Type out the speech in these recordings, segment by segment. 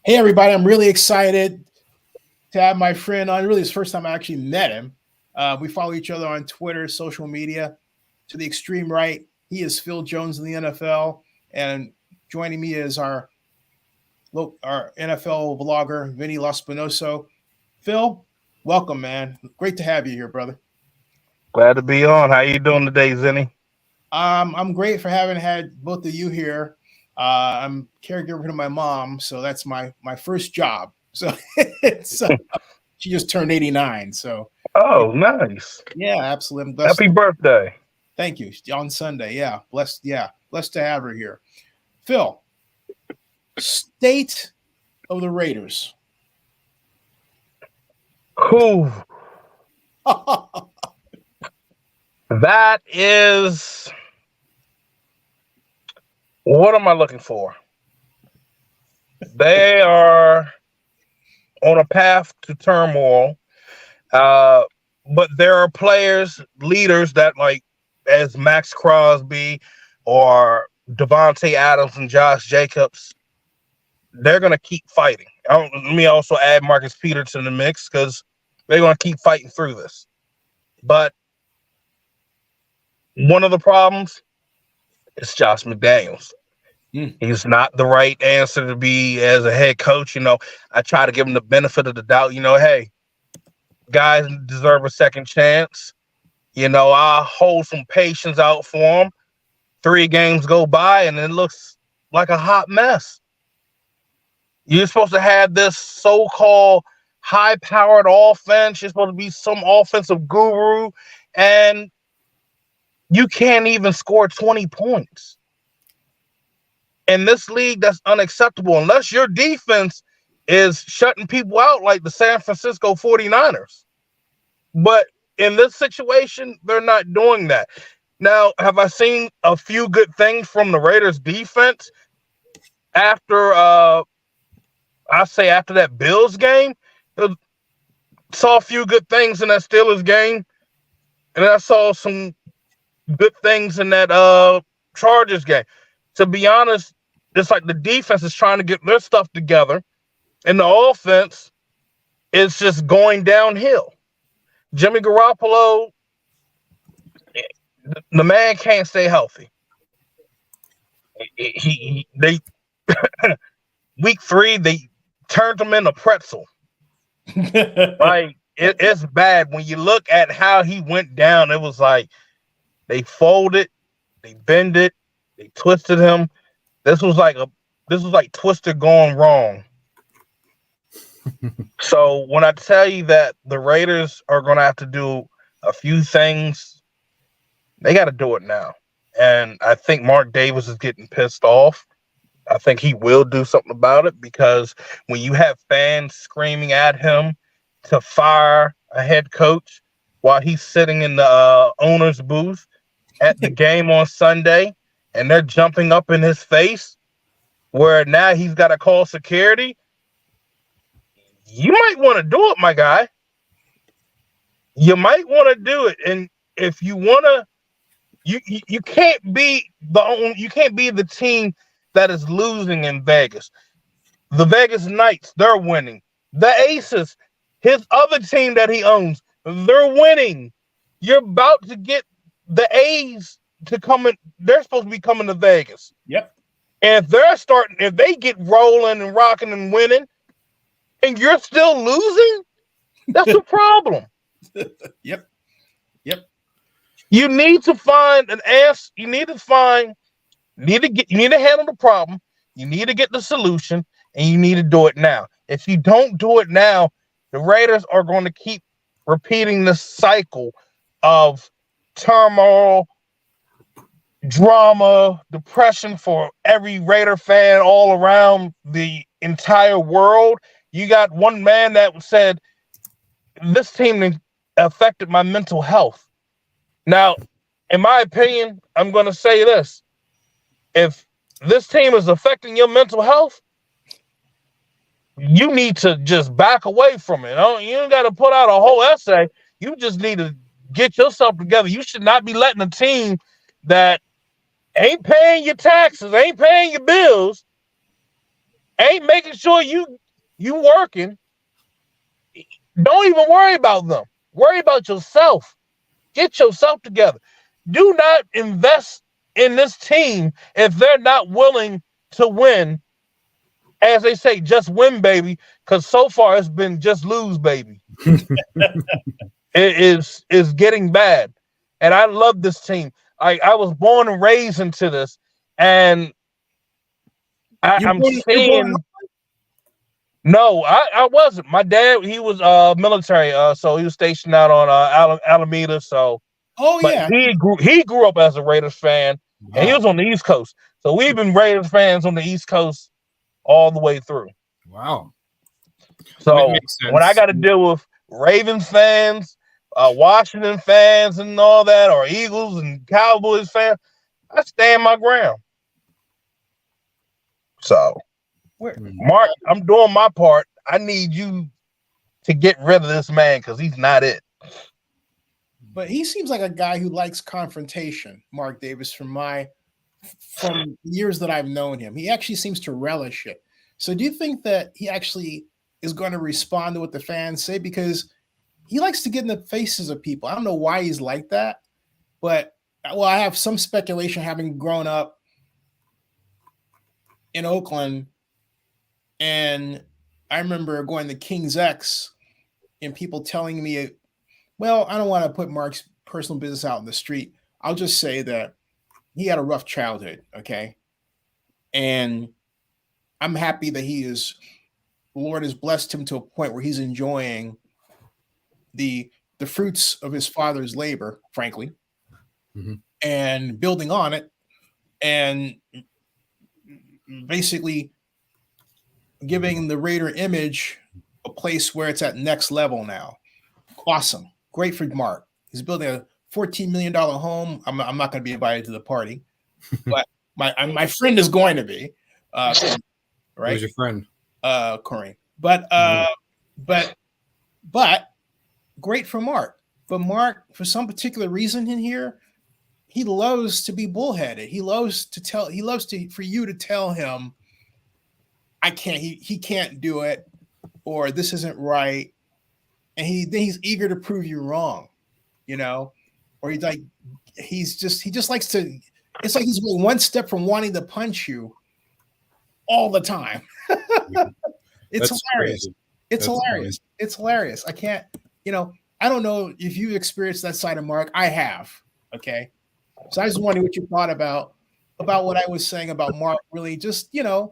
Hey, everybody. I'm really excited to have my friend on. Really, it's the first time I actually met him. We follow each other on Twitter, social media. To the extreme right, he is Phil Jones in the NFL. And joining me is our NFL vlogger, Vinny Lospinoso. Phil, welcome, man. Great to have you here, brother. Glad to be on. How you doing today, Zennie? I'm great for having had both of you here. I'm caregiver to my mom, so that's my first job. So it's she just turned 89. So yeah, Oh, nice. yeah, absolutely. I'm blessed. Happy birthday. Thank you. On Sunday. Yeah. Blessed. Yeah. Blessed to have her here. Phil, state of the Raiders. Whew. That is, what am I looking for? They are on a path to turmoil. Uh, but there are players, leaders that like as Max Crosby or Devontae Adams and Josh Jacobs, they're gonna keep fighting. Let me also add Marcus Peters to the mix because they're gonna keep fighting through this. But one of the problems is Josh McDaniels. He's not the right answer to be as a head coach. I try to give him the benefit of the doubt. Hey, guys deserve a second chance. I hold some patience out for him. 3 games go by and it looks like a hot mess. You're supposed to have this so-called high-powered offense. You're supposed to be some offensive guru, and you can't even score 20 points. In this league, that's unacceptable unless your defense is shutting people out like the San Francisco 49ers. But in this situation, they're not doing that. Now, have I seen a few good things from the Raiders defense after after that Bills game? Saw a few good things in that Steelers game, and I saw some good things in that Chargers game. To be honest, it's like the defense is trying to get their stuff together, and the offense is just going downhill. Jimmy Garoppolo, the man can't stay healthy. They week 3 they turned him into pretzel. Like it's bad when you look at how he went down. It was like they folded, they bended, they twisted him. This was like Twister gone wrong. So when I tell you that the Raiders are going to have to do a few things, they got to do it now. And I think Mark Davis is getting pissed off. I think he will do something about it because when you have fans screaming at him to fire a head coach while he's sitting in the owner's booth at the game on Sunday and they're jumping up in his face where now he's got to call security, you might want to do it, my guy. You might want to do it. And if you want to, you can't be the team that is losing in Vegas. The Vegas Knights, they're winning. The Aces, his other team that he owns, they're winning. You're about to get the A's to come in. They're supposed to be coming to Vegas. Yep. And if they get rolling and rocking and winning, and you're still losing, that's a problem. Yep. You need to find an answer. You need to handle the problem. You need to get the solution, and you need to do it now. If you don't do it now, the Raiders are going to keep repeating this cycle of turmoil, drama, depression for every Raider fan all around the entire world. You got one man that said, this team affected my mental health. Now, in my opinion, I'm going to say this. If this team is affecting your mental health, you need to just back away from it. You ain't got to put out a whole essay. You just need to get yourself together. You should not be letting a team that ain't paying your taxes, ain't paying your bills, ain't making sure you working, don't even worry about them. Worry about yourself. Get yourself together. Do not invest in this team if they're not willing to win. As they say, just win, baby. Because so far it's been just lose, baby. It is getting bad. And I love this team. I was born and raised into this. And I'm seeing. No, I wasn't. My dad, he was military, so he was stationed out on Alameda. So, but yeah, he grew up as a Raiders fan, and he was on the East Coast. So we've been Raiders fans on the East Coast all the way through. Wow. So when I got to deal with Ravens fans, Washington fans, and all that, or Eagles and Cowboys fans, I stand my ground. So, Mark, I'm doing my part. I need you to get rid of this man because he's not it. But he seems like a guy who likes confrontation, Mark Davis, from years that I've known him. He actually seems to relish it. So do you think that he actually is going to respond to what the fans say? Because he likes to get in the faces of people. I don't know why he's like that, but I have some speculation, having grown up in Oakland, and I remember going to King's X and people telling me, well, I don't want to put Mark's personal business out in the street. I'll just say that he had a rough childhood, okay? And I'm happy that the Lord has blessed him to a point where he's enjoying the fruits of his father's labor, frankly, and building on it, and basically giving the Raider image a place where it's at next level now. Awesome. Great for Mark. He's building a $14 million home. I'm not going to be invited to the party, but my friend is going to be. Right? Who's your friend? Corrine. But great for Mark. But Mark, for some particular reason in here, he loves to be bullheaded. He loves for you to tell him, I can't, he can't do it, or this isn't right. And he's eager to prove you wrong, or he just likes to, it's like he's one step from wanting to punch you all the time. It's hilarious. Crazy. It's hilarious. Funny. It's hilarious. I can't, I don't know if you've experienced that side of Mark. I have. Okay. So I just wondering what you thought about what I was saying about Mark really just being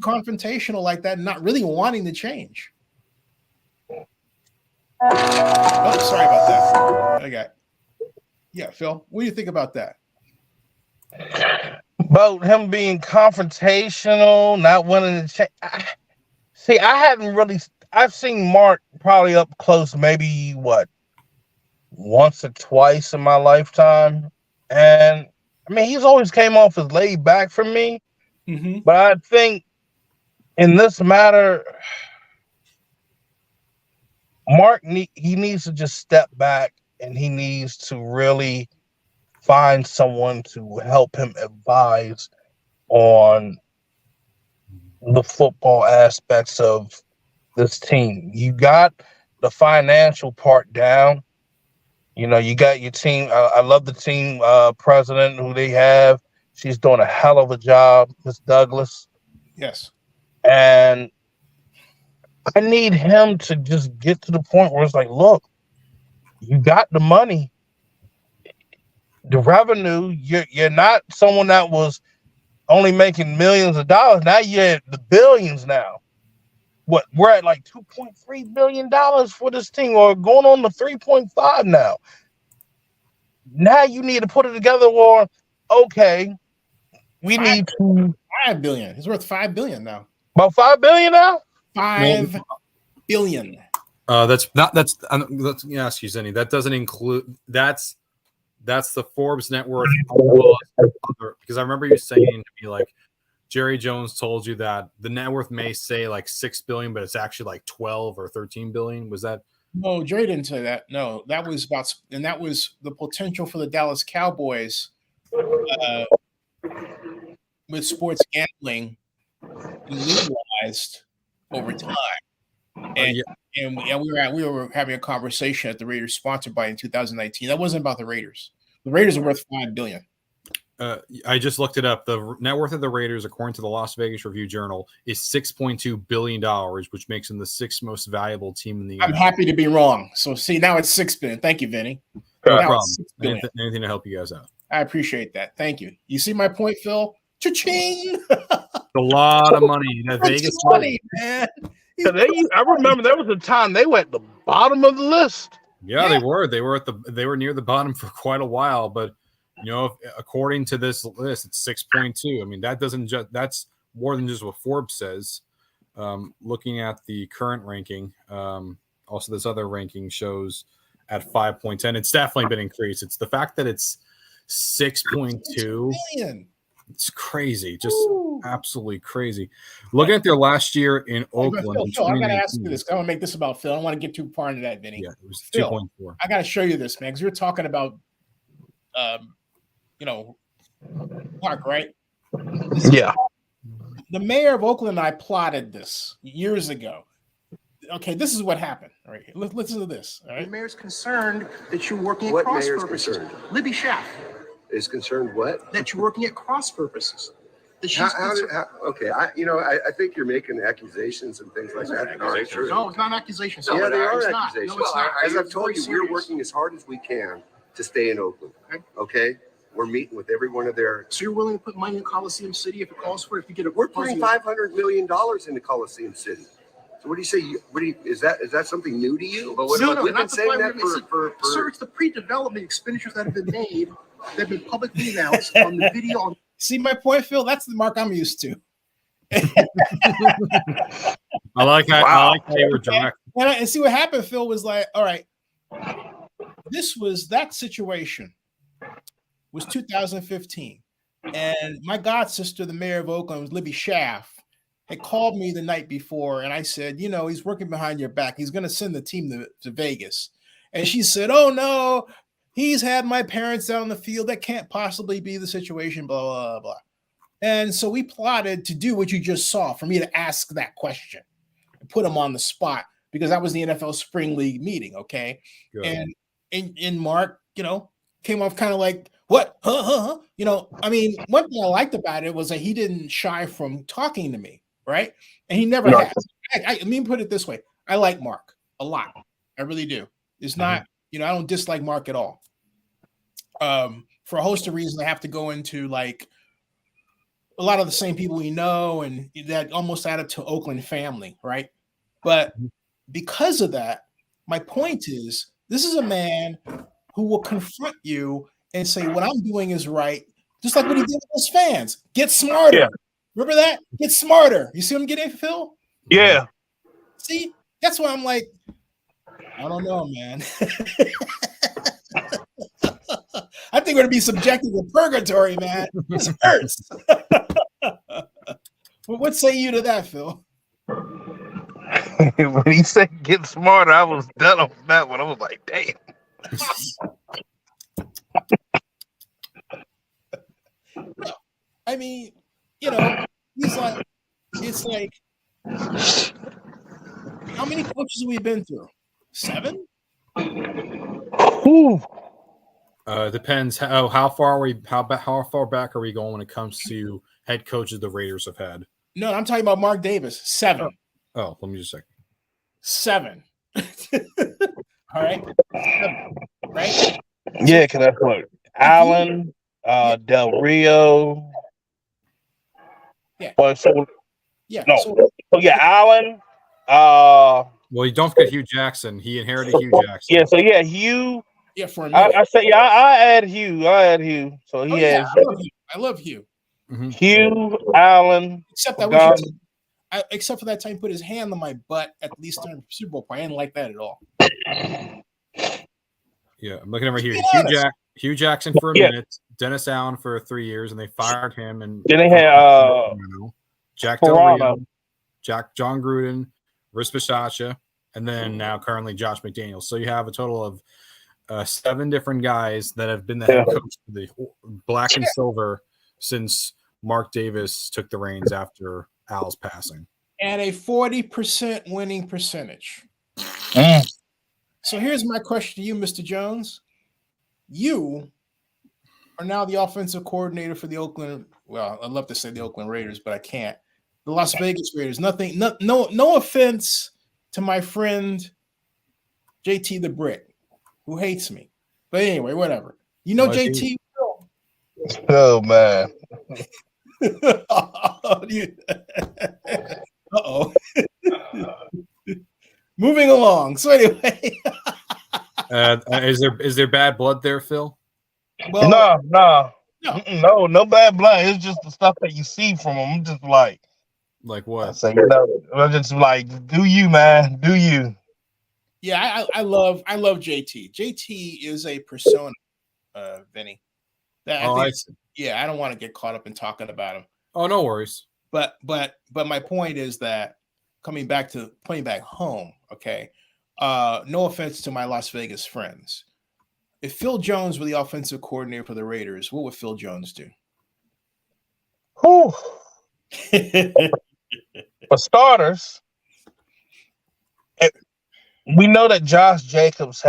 confrontational like that and not really wanting to change. Oh, sorry about that. Okay. Yeah, Phil, what do you think about that? About him being confrontational, not wanting to change. See, I've seen Mark probably up close, maybe once or twice in my lifetime. And I mean, he's always came off as laid back for me. Mm-hmm. But I think in this matter, Mark, he needs to just step back, and he needs to really find someone to help him advise on the football aspects of this team. You got the financial part down. You got your team. I love the team president who they have. She's doing a hell of a job, Miss Douglas. Yes. And I need him to just get to the point where it's like, look, you got the money, the revenue. You're not someone that was only making millions of dollars. Now you're at the billions now. We're at like $2.3 billion for this team, or going on to 3.5 now. Now you need to put it together, or okay, we need to $5 billion. It's worth $5 billion now. About $5 billion now? $5 billion. Let me ask you, Zennie. That doesn't include that's the Forbes net worth, because I remember you saying to me, like, Jerry Jones told you that the net worth may say like $6 billion, but it's actually like 12 or 13 billion. Was that? No, Jerry didn't say that. No, that was the potential for the Dallas Cowboys with sports gambling legalized over time. And we were having a conversation at the Raiders sponsored by in 2019. That wasn't about the Raiders. The Raiders are worth $5 billion. I just looked it up. The net worth of the Raiders, according to the Las Vegas Review Journal, is $6.2 billion, which makes them the sixth most valuable team in the I'm NFL. happy to be wrong. So see, now it's $6 billion. Thank you, Vinny. No problem. Anything to help you guys out. I appreciate that. Thank you. You see my point, Phil? Cha-ching! A lot of money. That Vegas money, man. I remember there was a time they were at the bottom of the list. Yeah, they were. They were near the bottom for quite a while, but according to this list, it's 6.2. I mean, that's more than just what Forbes says. Looking at the current ranking, also this other ranking shows at 5.10. It's definitely been increased. It's the fact that it's 6.2. It's crazy, just absolutely crazy. Looking at their last year in Oakland. Phil, I got to ask you this. I want to make this about Phil. I don't want to get too far into that, Vinny. Yeah, it was 2.4. I got to show you this, man, because you're talking about, Mark, right? Yeah. The mayor of Oakland and I plotted this years ago. Okay, this is what happened. All right, listen to this. All right? The mayor's concerned that you're working at cross purposes. Libby Schaff is concerned what? That you're working at cross purposes. Okay, I think you're making accusations and things like that. No, it's not accusations. Yeah, they are accusations. No, it's not. As I've told you, we're working as hard as we can to stay in Oakland. Okay? We're meeting with every one of their. So you're willing to put money in Coliseum City if it calls for it? If you get a, we're putting $500 million into Coliseum City. So what do you say? Is that something new to you? No, we've been saying that for. Sir, it's the pre-development expenditures that have been made. They've been publicly announced on the video. See my point, Phil? That's the Mark I'm used to. I like how they were direct. And see what happened, Phil, was like, all right, that situation was 2015. And my god sister, the mayor of Oakland, was Libby Schaff, had called me the night before. And I said, he's working behind your back. He's going to send the team to Vegas. And she said, oh, no, he's had my parents down on the field. That can't possibly be the situation, blah, blah, blah. And so we plotted to do what you just saw, for me to ask that question and put him on the spot, because that was the NFL Spring League meeting, okay? Good. And Mark, came off kind of like, what? Huh? I mean, one thing I liked about it was that he didn't shy from talking to me, right? And he never has. I mean, put it this way. I like Mark a lot. I really do. It's not, I don't dislike Mark at all. For a host of reasons, I have to go into like a lot of the same people we know, and that almost added to Oakland family, right? But because of that, my point is, this is a man who will confront you and say, what I'm doing is right, just like what he did with his fans. Get smarter. Yeah. Remember that? Get smarter. You see what I'm getting, Phil? Yeah. See? That's why I'm like, I don't know, man. I think we're going to be subjected to purgatory, man. This hurts. Well, what say you to that, Phil? When he said get smarter, I was done on that one. I was like, damn. I mean, it's like, how many coaches have we been through? 7? Ooh. Depends how far back are we going when it comes to head coaches the Raiders have had? No, I'm talking about Mark Davis. 7. Oh, let me just check. 7. All right. 7. Right? Yeah, because that's what Allen, Del Rio. Yeah. So Allen. Well, you don't forget Hugh Jackson. He inherited Hugh Jackson. Yeah. So Hugh. Yeah, for a minute. I say I add Hugh. So he has. I love Hugh. Mm-hmm. Hugh, Allen. Except for that time he put his hand on my butt at least during the Super Bowl play. I didn't like that at all. Yeah, I'm looking over here. Hugh Jackson for a minute, Dennis Allen for 3 years, and they fired him. And then they had Jack Del Rio, John Gruden, Rich Bisaccia, and then now currently Josh McDaniels. So you have a total of 7 different guys that have been the head coach of the black and silver since Mark Davis took the reins after Al's passing. and a 40% winning percentage. So here's my question to you, Mr. Jones. You are now the offensive coordinator for the Oakland. Well, I'd love to say the Oakland Raiders, but I can't. The Las Vegas Raiders. No offense to my friend JT the Brick, who hates me. But anyway, whatever. You know JT? Oh man. Uh-oh. Moving along. So anyway. Is there bad blood there, Phil? Well, no bad blood. It's just the stuff that you see from them. I'm just like what? I say, I'm just like, do you, man? Do you? Yeah, I love JT. JT is a persona, Vinny. I don't want to get caught up in talking about him. Oh, no worries. But my point is that playing back home, okay. No offense to my Las Vegas friends. If Phil Jones were the offensive coordinator for the Raiders, what would Phil Jones do? For starters, we know that Josh Jacobs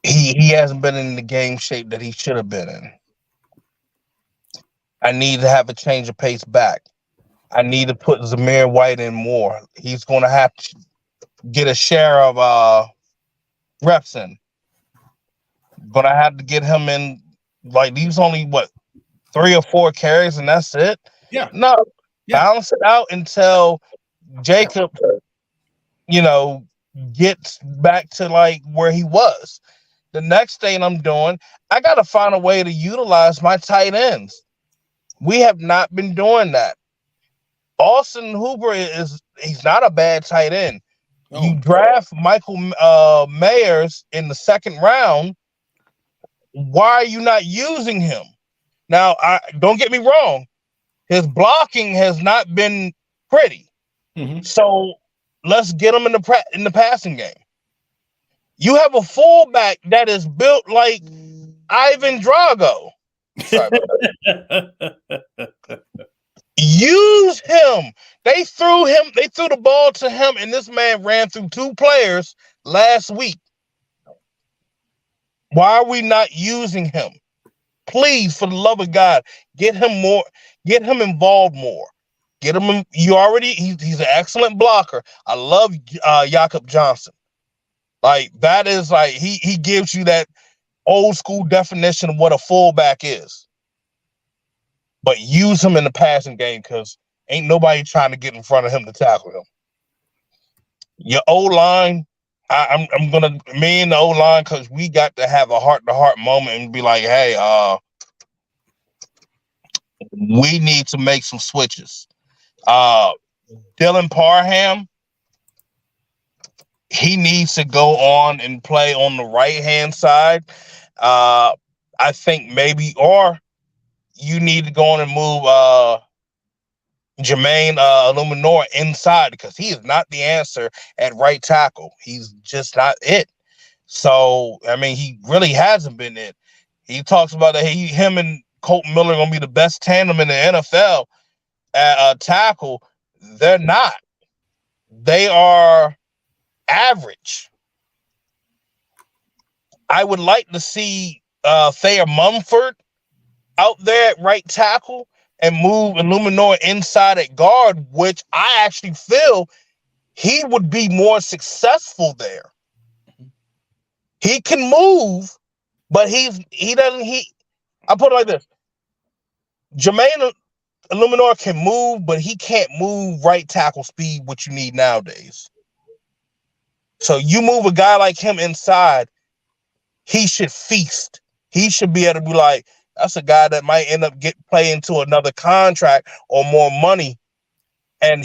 he hasn't been in the game shape that he should have been in. I need to have a change of pace back. I need to put Zamir White in more. He's going to have to get a share of reps in. But I had to get him in. Like, these only 3 or 4 carries, and that's it. Yeah. No, balance it out until Jacob, gets back to like where he was. The next thing I'm doing, I got to find a way to utilize my tight ends. We have not been doing that. Austin Hooper he's not a bad tight end. Oh. You draft Michael Mayers in the 2nd round. Why are you not using him? Now, don't get me wrong. His blocking has not been pretty. Mm-hmm. So let's get him in the passing game. You have a fullback that is built like Ivan Drago. Sorry about that. Use him. They threw the ball to him, and this man ran through 2 players last week. Why are we not using him? Please, for the love of God, get him involved more. Get him. He's an excellent blocker. I love Jakob Johnson. Like, that is like he gives you that old school definition of what a fullback is. But use him in the passing game, because ain't nobody trying to get in front of him to tackle him. Your O-line, I'm gonna me and the O-line, because we got to have a heart-to-heart moment and be like, hey, we need to make some switches. Dylan Parham, he needs to go on and play on the right-hand side. I think maybe, or you need to go on and move Jermaine Illuminor inside, because he is not the answer at right tackle. He's just not it. So, I mean, he really hasn't been it. He talks about that him and Colton Miller are going to be the best tandem in the NFL at tackle. They're not. They are average. I would like to see Thayer Mumford out there at right tackle and move Illuminor inside at guard, which I actually feel he would be more successful there. He can move, but I put it like this. Jermaine Illuminor can move, but he can't move right tackle speed, what you need nowadays. So you move a guy like him inside, he should feast. He should be able to be like, that's a guy that might end up playing to another contract or more money. And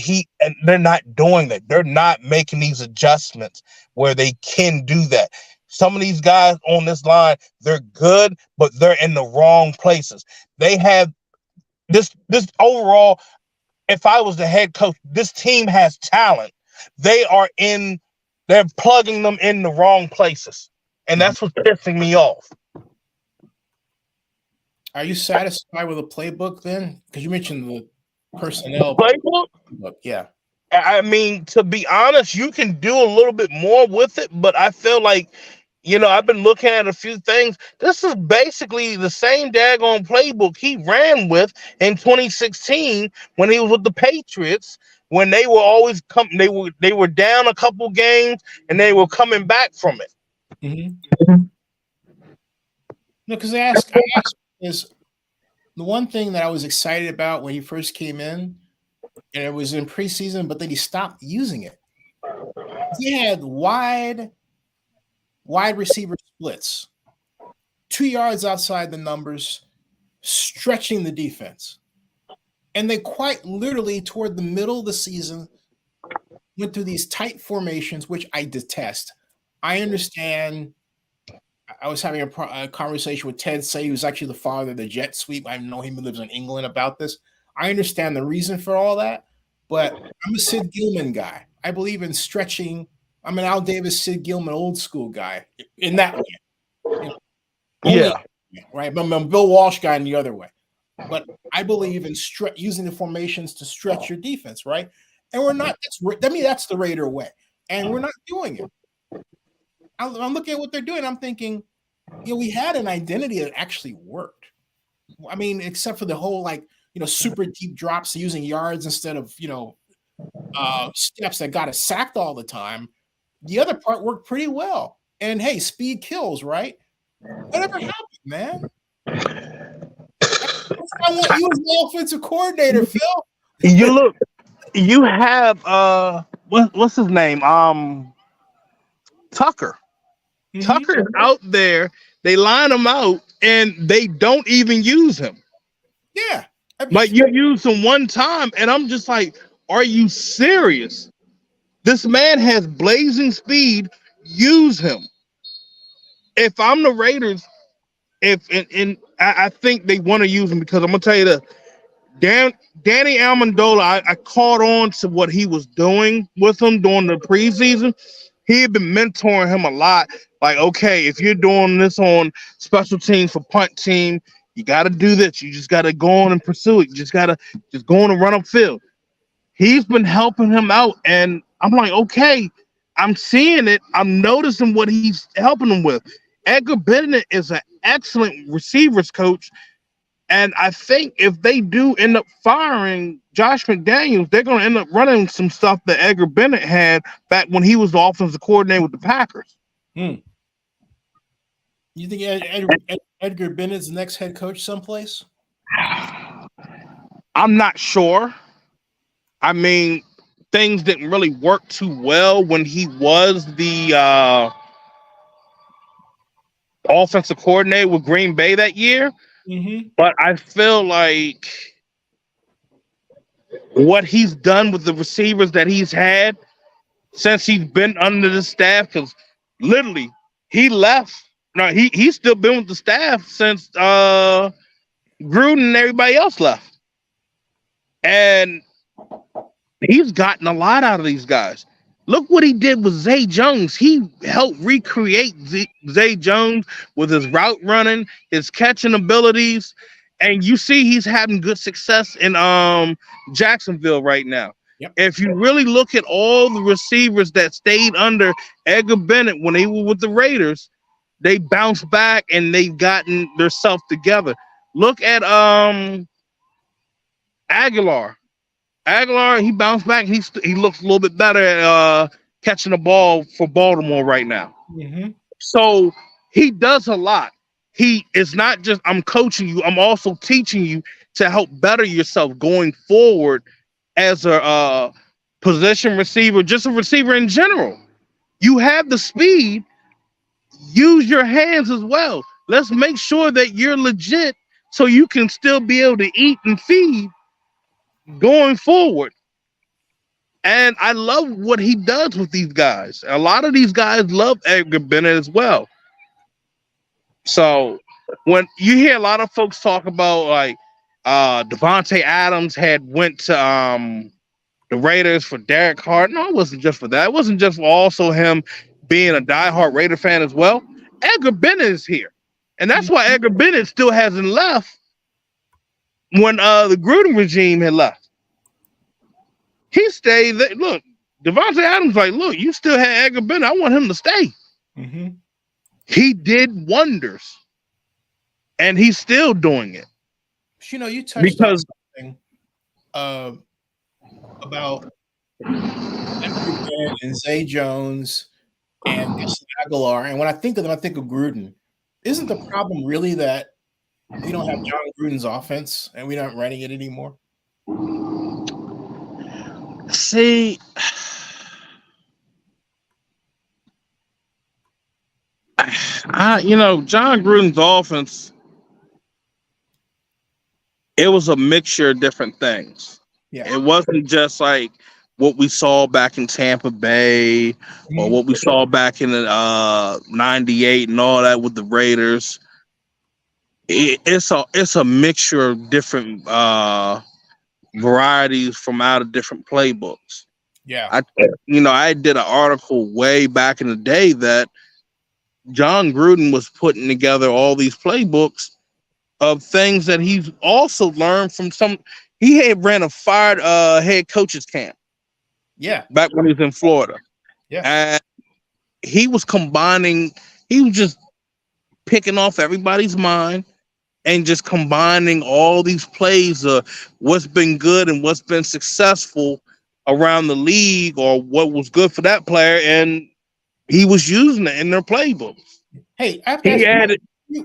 they're not doing that. They're not making these adjustments where they can do that. Some of these guys on this line, they're good, but they're in the wrong places. They have this overall, if I was the head coach, this team has talent. They're plugging them in the wrong places. And that's what's pissing me off. Are you satisfied with the playbook then? Because you mentioned personnel playbook. Yeah. I mean, to be honest, you can do a little bit more with it, but I feel like, I've been looking at a few things. This is basically the same daggone playbook he ran with in 2016 when he was with the Patriots, when they were always they were down a couple games and they were coming back from it. Mm-hmm. No, because I asked is the one thing that I was excited about when he first came in, and it was in preseason, but then he stopped using it. He had wide receiver splits, 2 yards outside the numbers, stretching the defense. And they quite literally, toward the middle of the season, went through these tight formations, which I detest. I understand. I was having a conversation with Ted Say, who's actually the father of the jet sweep. I know him, he lives in England, about this. I understand the reason for all that, but I'm a Sid Gilman guy. I believe in stretching. I'm an Al Davis, Sid Gilman, old school guy in that way. Yeah. Right. I'm a Bill Walsh guy in the other way. But I believe in using the formations to stretch your defense, right? And we're not. That's the Raider way, and we're not doing it. I'm looking at what they're doing. I'm thinking, we had an identity that actually worked. I mean, except for the whole super deep drops using yards instead of steps that got us sacked all the time. The other part worked pretty well. And hey, speed kills, right? Whatever happened, man? I want you as the offensive coordinator, Phil. You have what's his name? Tucker. Mm-hmm. Tucker is out there. They line him out and they don't even use him. Yeah. Like you use him one time, and I'm just like, are you serious? This man has blazing speed. Use him. If I'm the Raiders, I think they want to use him, because I'm gonna tell you this. Danny Amendola, I caught on to what he was doing with him during the preseason. He had been mentoring him a lot. Like, okay, if you're doing this on special teams for punt team, you got to do this. You just got to go on and pursue it. You just got to go on and run upfield. He's been helping him out, and I'm like, okay, I'm seeing it. I'm noticing what he's helping him with. Edgar Bennett is an excellent receivers coach. And I think if they do end up firing Josh McDaniels, they're going to end up running some stuff that Edgar Bennett had back when he was the offensive coordinator with the Packers. You think Edgar Bennett's the next head coach someplace? I'm not sure. I mean, things didn't really work too well when he was the offensive coordinator with Green Bay that year. Mm-hmm. But I feel like what he's done with the receivers that he's had since he's been under the staff, because literally he left. No, he's still been with the staff since Gruden and everybody else left. And he's gotten a lot out of these guys. Look what he did with Zay Jones. He helped recreate Zay Jones with his route running, his catching abilities, and you see he's having good success in Jacksonville right now. Yep. If you really look at all the receivers that stayed under Edgar Bennett when they were with the Raiders, they bounced back and they've gotten themselves together. Look at Aguilar. He bounced back. He looks a little bit better at catching the ball for Baltimore right now. Mm-hmm. So he does a lot. He is not just, I'm coaching you, I'm also teaching you to help better yourself going forward as a position receiver, just a receiver in general. You have the speed. Use your hands as well. Let's make sure that you're legit so you can still be able to eat and feed going forward. And I love what he does with these guys. A lot of these guys love Edgar Bennett as well. So when you hear a lot of folks talk about like Devontae Adams had went to the Raiders for Derek Hart. No, it wasn't just for that. It wasn't just for also him being a diehard Raider fan as well. Edgar Bennett is here. And that's why Edgar Bennett still hasn't left when the Gruden regime had left. He stayed there. Look, Devontae Adams like, look, you still had Edgar Bennett. I want him to stay. Mm-hmm. He did wonders, and he's still doing it. You know, you touched on something about Edgar Bennett and Zay Jones and Aguilar, and when I think of them, I think of Gruden. Isn't the problem really that we don't have John Gruden's offense and we're not running it anymore? See, John Gruden's offense, it was a mixture of different things. Yeah. It wasn't just like what we saw back in Tampa Bay or what we saw back in the 98 and all that with the Raiders. It's a mixture of different varieties from out of different playbooks. Yeah. I did an article way back in the day that John Gruden was putting together all these playbooks of things that he's also learned from he had ran a fired head coaches camp. Yeah. Back when he was in Florida. Yeah. And he was just picking off everybody's mind and just combining all these plays of what's been good and what's been successful around the league or what was good for that player, and he was using it in their playbooks. Hey,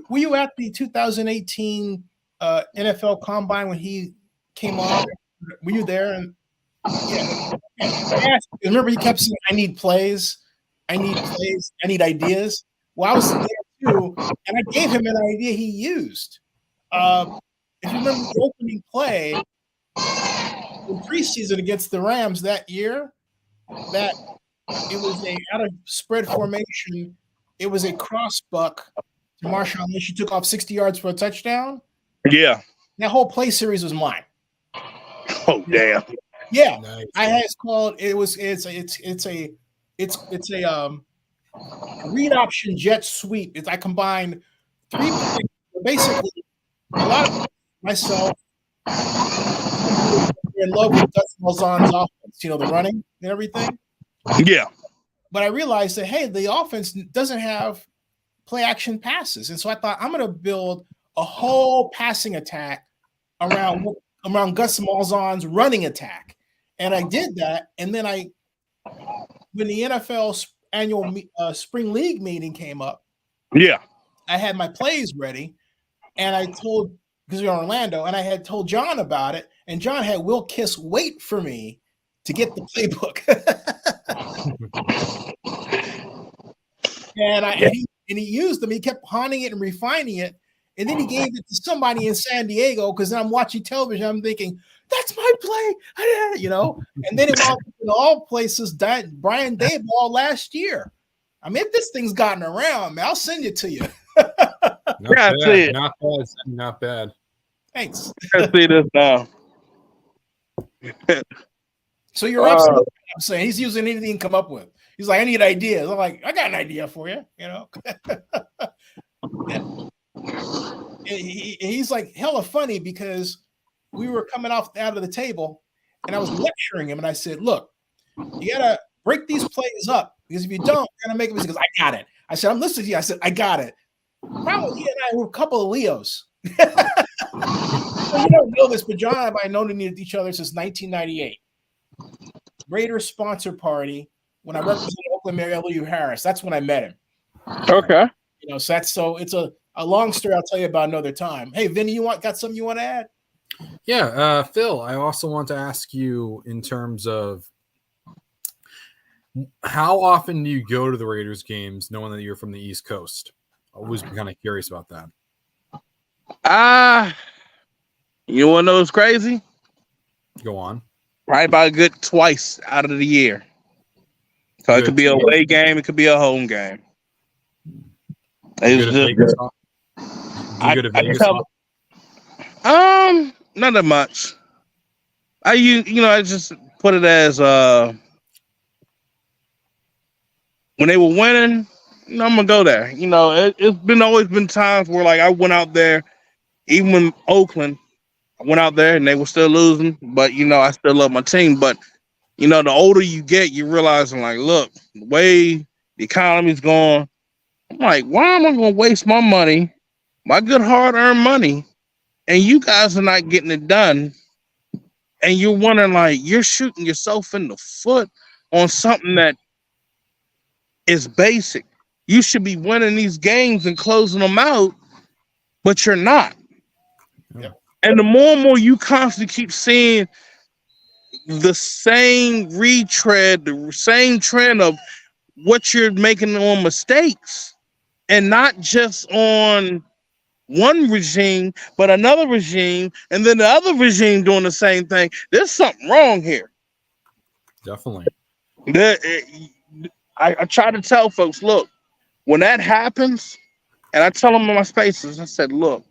were you at the 2018 NFL Combine when he came on? Were you there? And remember, he kept saying, "I need plays, I need ideas." Well, I was there too, and I gave him an idea he used. If you remember the opening play in preseason against the Rams that year, that it was out of spread formation. It was a cross buck to Marshawn Lynch. She took off 60 yards for a touchdown. Yeah, that whole play series was mine. Oh damn! Yeah, Nice. I had called. It's a read option jet sweep. I combined three plays. Basically, a lot of myself in love with Dustin Malzahn's offense. The running and everything. Yeah. But I realized that, hey, the offense doesn't have play action passes. And so I thought, I'm going to build a whole passing attack around Gus Malzahn's running attack. And I did that. And then when the NFL annual spring league meeting came up, yeah, I had my plays ready. And I told, because we were in Orlando, and I had told John about it. And John had Will Kiss wait for me to get the playbook. and he used them. He kept honing it and refining it. And then he gave it to somebody in San Diego, because I'm watching television. I'm thinking, that's my play. And then it wound up in all places, Brian Daboll last year. I mean, if this thing's gotten around, man, I'll send it to you. Not bad. Thanks. I see this now. So you're absolutely right. I'm saying he's using anything he can come up with. He's like, I need ideas. I'm like, I got an idea for you. He's like hella funny, because we were coming out of the table and I was lecturing him, and I said, look, you gotta break these plays up, because if you don't, you're gonna make a mistake. He goes, I got it. I said, I'm listening to you. I said, I got it. Probably he and I were a couple of Leos. You don't know this, but John and I have known each other since 1998. Raiders sponsor party when I represented Oakland Mayor L.U. Harris. That's when I met him. Okay. So it's a long story I'll tell you about another time. Hey, Vinny, got something you want to add? Yeah, Phil, I also want to ask you in terms of how often do you go to the Raiders games knowing that you're from the East Coast? I've always been kind of curious about that. You want to know what's crazy? Go on. Probably about a good twice out of the year. So it could be a away game, it could be a home game. Not that much. I just put it as when they were winning, I'm gonna go there. It's always been times where like I went out there, even when Oakland, I went out there and they were still losing, but I still love my team. But you know, the older you get, you realizing like, look, the way the economy's going, I'm like, why am I going to waste my money, my good hard-earned money, and you guys are not getting it done? And you're wondering, like, you're shooting yourself in the foot on something that is basic. You should be winning these games and closing them out, but you're not. Yep. And the more and more you constantly keep seeing the same retread, the same trend of what you're making on mistakes, and not just on one regime, but another regime, and then the other regime doing the same thing. There's something wrong here. Definitely. I try to tell folks, look, when that happens, and I tell them in my spaces, I said, look,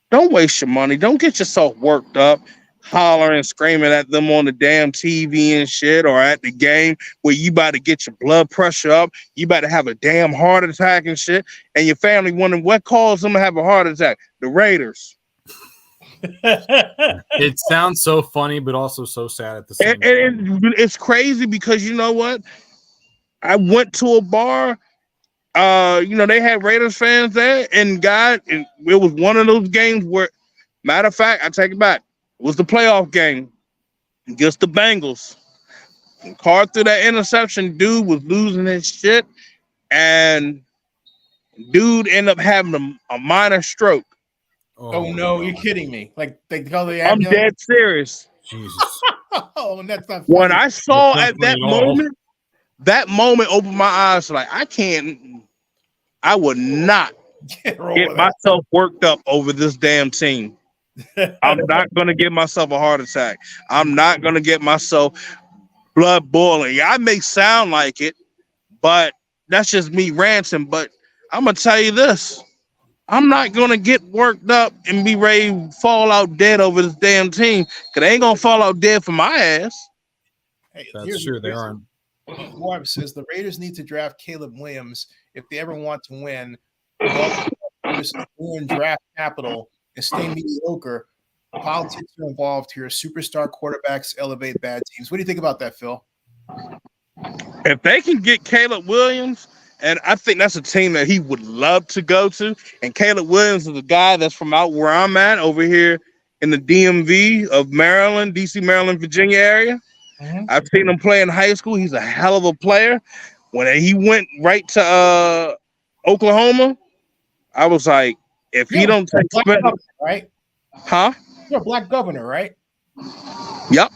don't waste your money. Don't get yourself worked up, hollering and screaming at them on the damn TV and shit, or at the game where you about to get your blood pressure up. You about to have a damn heart attack and shit. And your family wondering what caused them to have a heart attack. The Raiders. It sounds so funny, but also so sad at the same time. And it's crazy because you know what? I went to a bar. You know, they had Raiders fans there, and it was one of those games where, matter of fact, I take it back. It was the playoff game against the Bengals. And Carr threw that interception. Dude was losing his shit, and dude ended up having a minor stroke. Oh no, you're kidding me! Like they call the I'm dead serious. Jesus. Oh, and that's not funny. When I saw That's at not that funny at all. moment opened my eyes like I would not get myself worked up over this damn team. I'm not going to get myself a heart attack. I'm not going to get myself blood boiling. I may sound like it, but that's just me ranting. But I'm going to tell you this. I'm not going to get worked up and be ready to fall out dead over this damn team, because they ain't going to fall out dead for my ass. Hey, That's true. They aren't. Warp says the Raiders need to draft Caleb Williams if they ever want to win. Ruin draft capital and stay mediocre. Politics are involved here. Superstar quarterbacks elevate bad teams. What do you think about that, Phil? If they can get Caleb Williams, and I think that's a team that he would love to go to, and Caleb Williams is a guy that's from out where I'm at over here in the DMV of Maryland, DC, Maryland, Virginia area. Mm-hmm. I've seen him play in high school. He's a hell of a player. When he went right to Oklahoma, I was like, if he don't take governor, right? Huh? You're a black governor, right? Yep.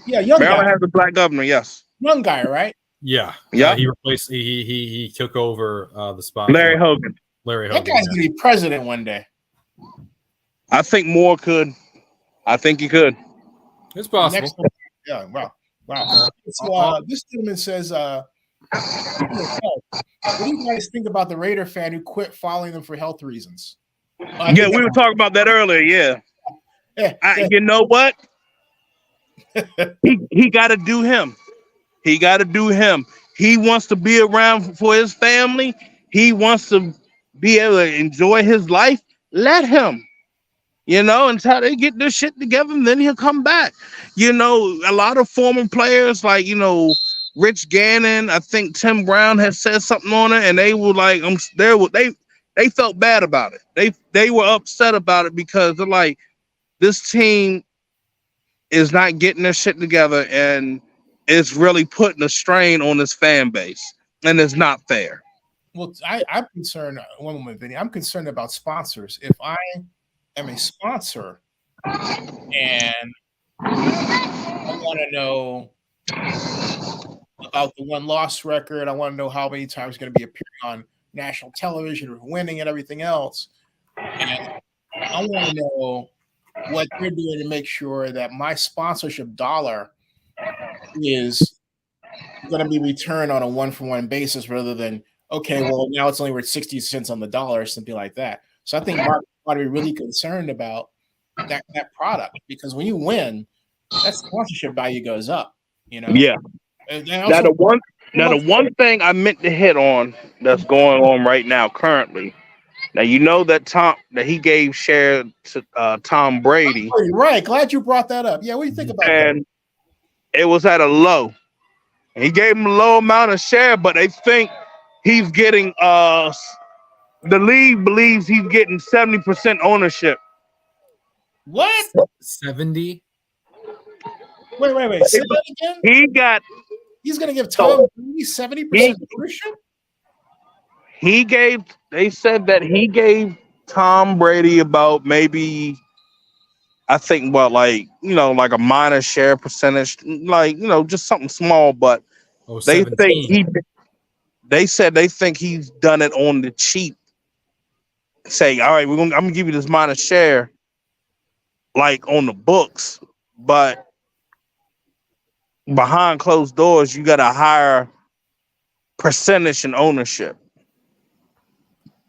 Yeah, young Maryland guy. has a black governor, yes. Young guy, right? Yeah. Yeah. He replaced he took over the spot. Larry Hogan. That guy's gonna be president one day. I think Moore could. I think he could. It's possible. Yeah, wow. This gentleman says, what do you guys think about the Raider fan who quit following them for health reasons? Yeah, we were talking about that earlier. Yeah. You know what? he got to do him. He got to do him. He wants to be around for his family. He wants to be able to enjoy his life. Let him. You know, until they get their shit together, and then he'll come back. You know, a lot of former players, like, you know, Rich Gannon, I think Tim Brown has said something on it, and they were like, they felt bad about it. They were upset about it because they're like, this team is not getting their shit together, and it's really putting a strain on this fan base, and it's not fair. Well, I'm concerned. One moment, Vinny. I'm concerned about sponsors. If I am a sponsor and I want to know about the win-loss record, I want to know how many times it's going to be appearing on national television or winning and everything else, and I want to know what they're doing to make sure that my sponsorship dollar is going to be returned on a one-for-one basis rather than, okay, well, now it's only worth 60 cents on the dollar or something like that. So I think Mark ought to be really concerned about that product, because when you win, that sponsorship value goes up, you know? Yeah. And also, the one thing I meant to hit on that's going on right now currently. Now, you know that he gave share to Tom Brady. Right. Glad you brought that up. Yeah, what do you think about that? it was at a low. He gave him a low amount of share, but they think he's getting the league believes he's getting 70% ownership. What? 70. Wait. Say that again. He got. He's going to give Tom Brady 70% ownership. They said that he gave Tom Brady about maybe, I think, well, like, like a minor share percentage, like, just something small, but Oh, they 17. think they said they think he's done it on the cheap. Say, all right, I'm gonna give you this minor share, like on the books, but behind closed doors, you got a higher percentage in ownership.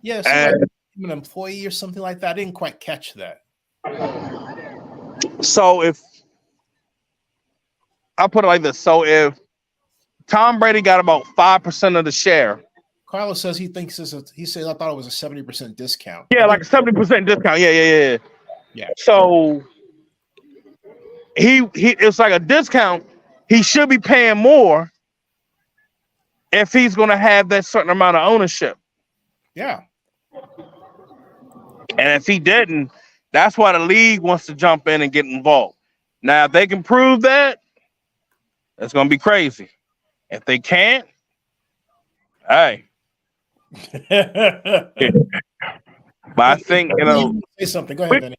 Yeah, so like an employee or something like that. I didn't quite catch that. So if I put it like this, so if Tom Brady got about 5% of the share. Carlos says he thinks he said I thought it was a 70% discount. Yeah, like a 70% discount. Yeah. So he it's like a discount. He should be paying more if he's gonna have that certain amount of ownership. Yeah. And if he didn't, that's why the league wants to jump in and get involved. Now, if they can prove that, it's gonna be crazy. If they can't, hey. But I think say something. Go ahead, Vinny.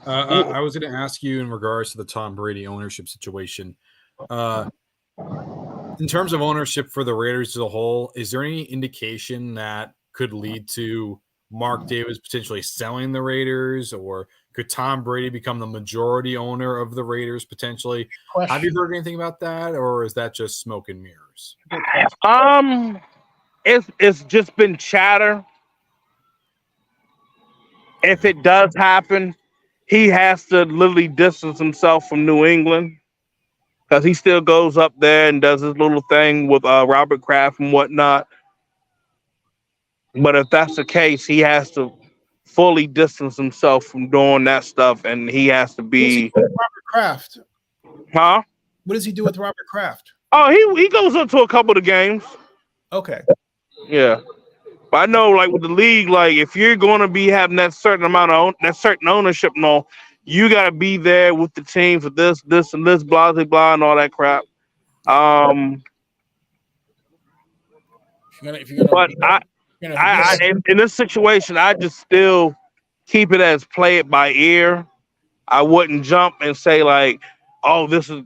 I was going to ask you in regards to the Tom Brady ownership situation. In terms of ownership for the Raiders as a whole, is there any indication that could lead to Mark Davis potentially selling the Raiders, or could Tom Brady become the majority owner of the Raiders potentially? Question. Have you heard anything about that, or is that just smoke and mirrors? It's just been chatter. If it does happen, he has to literally distance himself from New England, because he still goes up there and does his little thing with Robert Kraft and whatnot. But if that's the case, he has to fully distance himself from doing that stuff, and he has to be. Robert Kraft. Huh? What does he do with Robert Kraft? Oh, he goes up to a couple of the games. Okay. Yeah. But I know, like with the league, like if you're going to be having that certain amount of that certain ownership and all, you got to be there with the team for this, and this, blah, blah, blah, and all that crap. In this situation, I just still keep it as play it by ear. I wouldn't jump and say like, oh, this is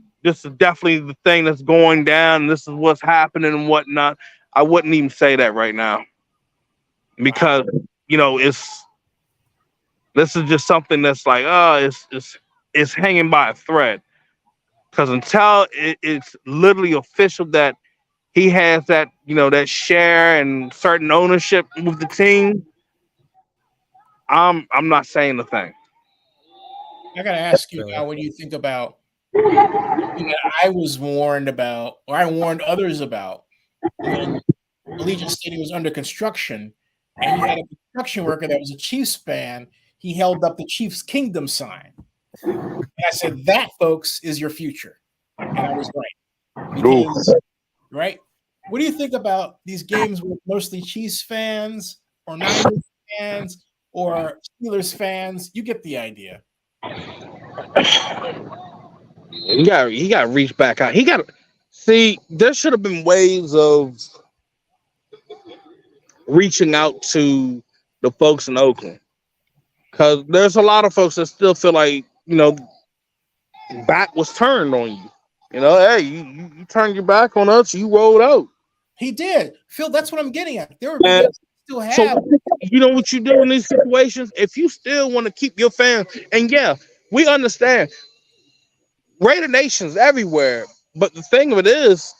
definitely the thing that's going down. This is what's happening and whatnot. I wouldn't even say that right now, because this is just something that's like, it's hanging by a thread. Because until it's literally official that he has that that share and certain ownership with the team, I'm not saying a thing. I gotta ask you now, when you think about, I was warned about, or I warned others about, when Allegiant Stadium was under construction, and you had a construction worker that was a Chiefs fan. He held up the Chiefs Kingdom sign. And I said, that, folks, is your future. And I was right. Because, right? What do you think about these games with mostly Chiefs fans or Niners fans or Steelers fans? You get the idea. He got to reach back out. He got to see. There should have been ways of reaching out to the folks in Oakland, because there's a lot of folks that still feel like back was turned on you. Hey, you turned your back on us. You rolled out. He did, Phil. That's what I'm getting at. There are still have. So you know what you do in these situations? If you still want to keep your fans, and yeah, we understand Raider Nation's everywhere, but the thing of it is,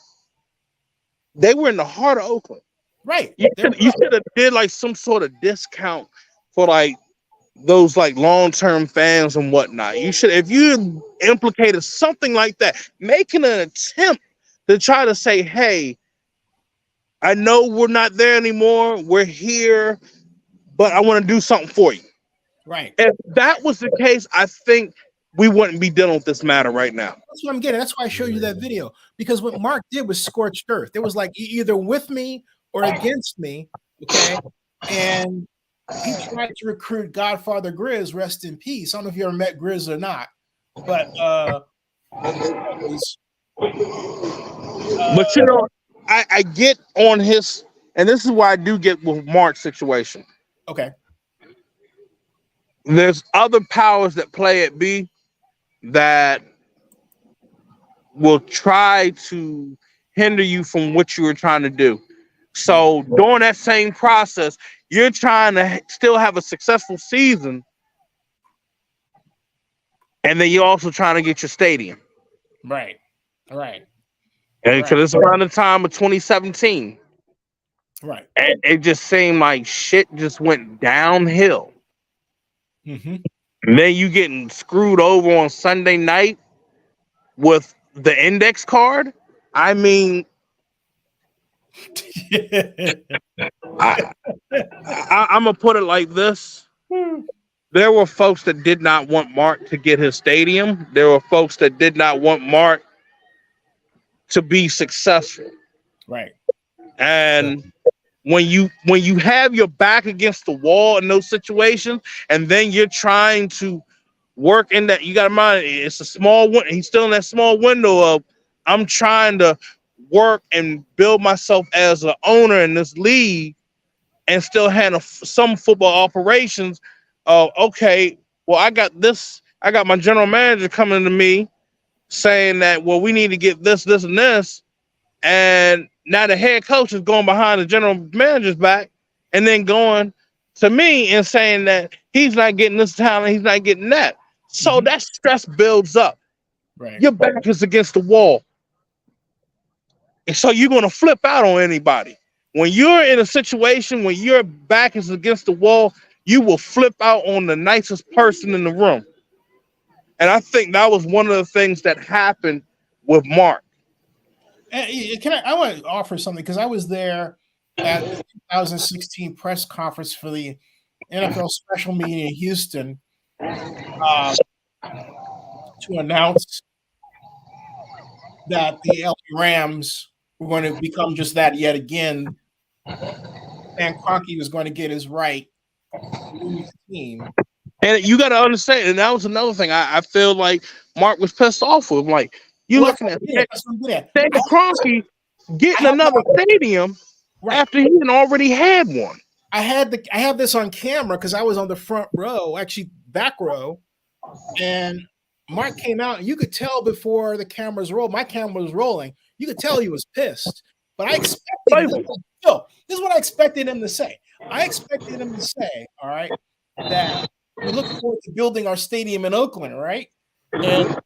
they were in the heart of Oakland. Right. You should have did like some sort of discount for like those like long-term fans and whatnot. You should, if you implicated something like that, making an attempt to try to say, hey, I know we're not there anymore. We're here, but I want to do something for you. Right. If that was the case, I think we wouldn't be dealing with this matter right now. That's what I'm getting. That's why I showed you that video, because what Mark did was scorched earth. It was like either with me or against me, okay? And he tried to recruit Godfather Grizz, rest in peace. I don't know if you ever met Grizz or not, but but you know, I get on his, and this is why I do get with Mark's situation. okay. There's other powers that play at B that will try to hinder you from what you were trying to do. So during that same process, you're trying to still have a successful season, and then you're also trying to get your stadium. Right. And because it's around the time of 2017. Right. And it just seemed like shit just went downhill. Mm-hmm. And then you getting screwed over on Sunday night with the index card. I mean, I'm gonna put it like this. There were folks that did not want Mark to get his stadium. There were folks that did not want Mark to be successful. Right. And when you have your back against the wall in those situations, and then you're trying to work in that, you got to mind it's a small one. He's still in that small window of I'm trying to work and build myself as an owner in this league, and still handle some football operations. Okay, well I got this. I got my general manager coming to me saying that, well, we need to get this, and this. And now the head coach is going behind the general manager's back and then going to me and saying that he's not getting this talent, he's not getting that. So that stress builds up. Right. Your back is against the wall. And so you're going to flip out on anybody. When you're in a situation when your back is against the wall, you will flip out on the nicest person in the room. And I think that was one of the things that happened with Mark. I want to offer something, because I was there at the 2016 press conference for the NFL special meeting in Houston to announce that the LA Rams were going to become just that yet again. And Kroenke was going to get his right to lead the team. And you got to understand, and that was another thing I feel like Mark was pissed off with. Like, looking at Kroenke getting another stadium after he had already had one. I have this on camera because I was on the front row, actually back row, and Mark came out, and you could tell before the cameras rolled. My camera was rolling. You could tell he was pissed. But I expected this is what I expected him to say. I expected him to say, all right, that we look forward to building our stadium in Oakland, right? And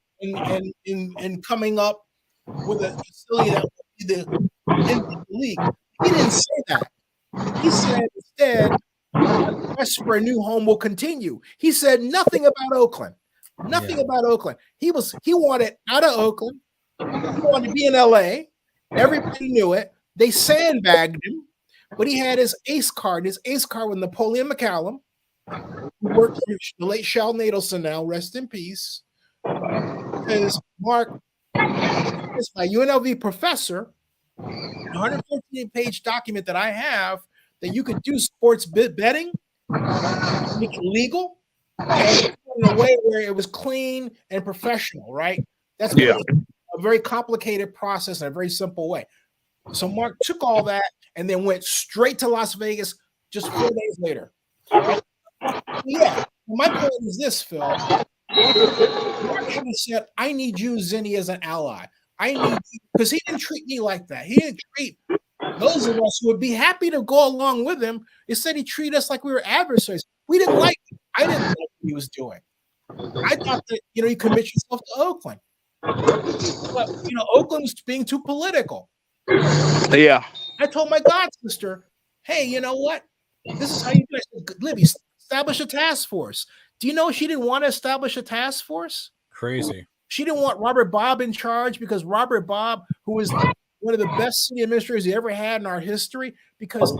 coming up with a facility that would be the league. He didn't say that. He said instead, the quest for a new home will continue. He said nothing about Oakland. Nothing about Oakland. He wanted out of Oakland. He wanted to be in LA. Everybody knew it. They sandbagged him, but he had his ace card. His ace card with Napoleon McCallum, who worked for the late Shal Nadelson, now rest in peace. Because Mark is my UNLV professor, a 114-page document that I have that you could do sports betting, make it legal, and in a way where it was clean and professional, right? That's a very complicated process in a very simple way. So Mark took all that and then went straight to Las Vegas just 4 days later. Yeah, my point is this, Phil. Mark should have said, I need you, Zennie, as an ally. I need you, because he didn't treat me like that. He didn't treat those of us who would be happy to go along with him. Instead, he treated us like we were adversaries. We didn't like it. I didn't like what he was doing. I thought that, you commit yourself to Oakland. But, Oakland was being too political. Yeah. I told my god sister, hey, you know what? This is how you do it. Libby, establish a task force. Do you know she didn't want to establish a task force? Crazy. She didn't want Robert Bob in charge, because Robert Bob, who was one of the best city administrators he ever had in our history, because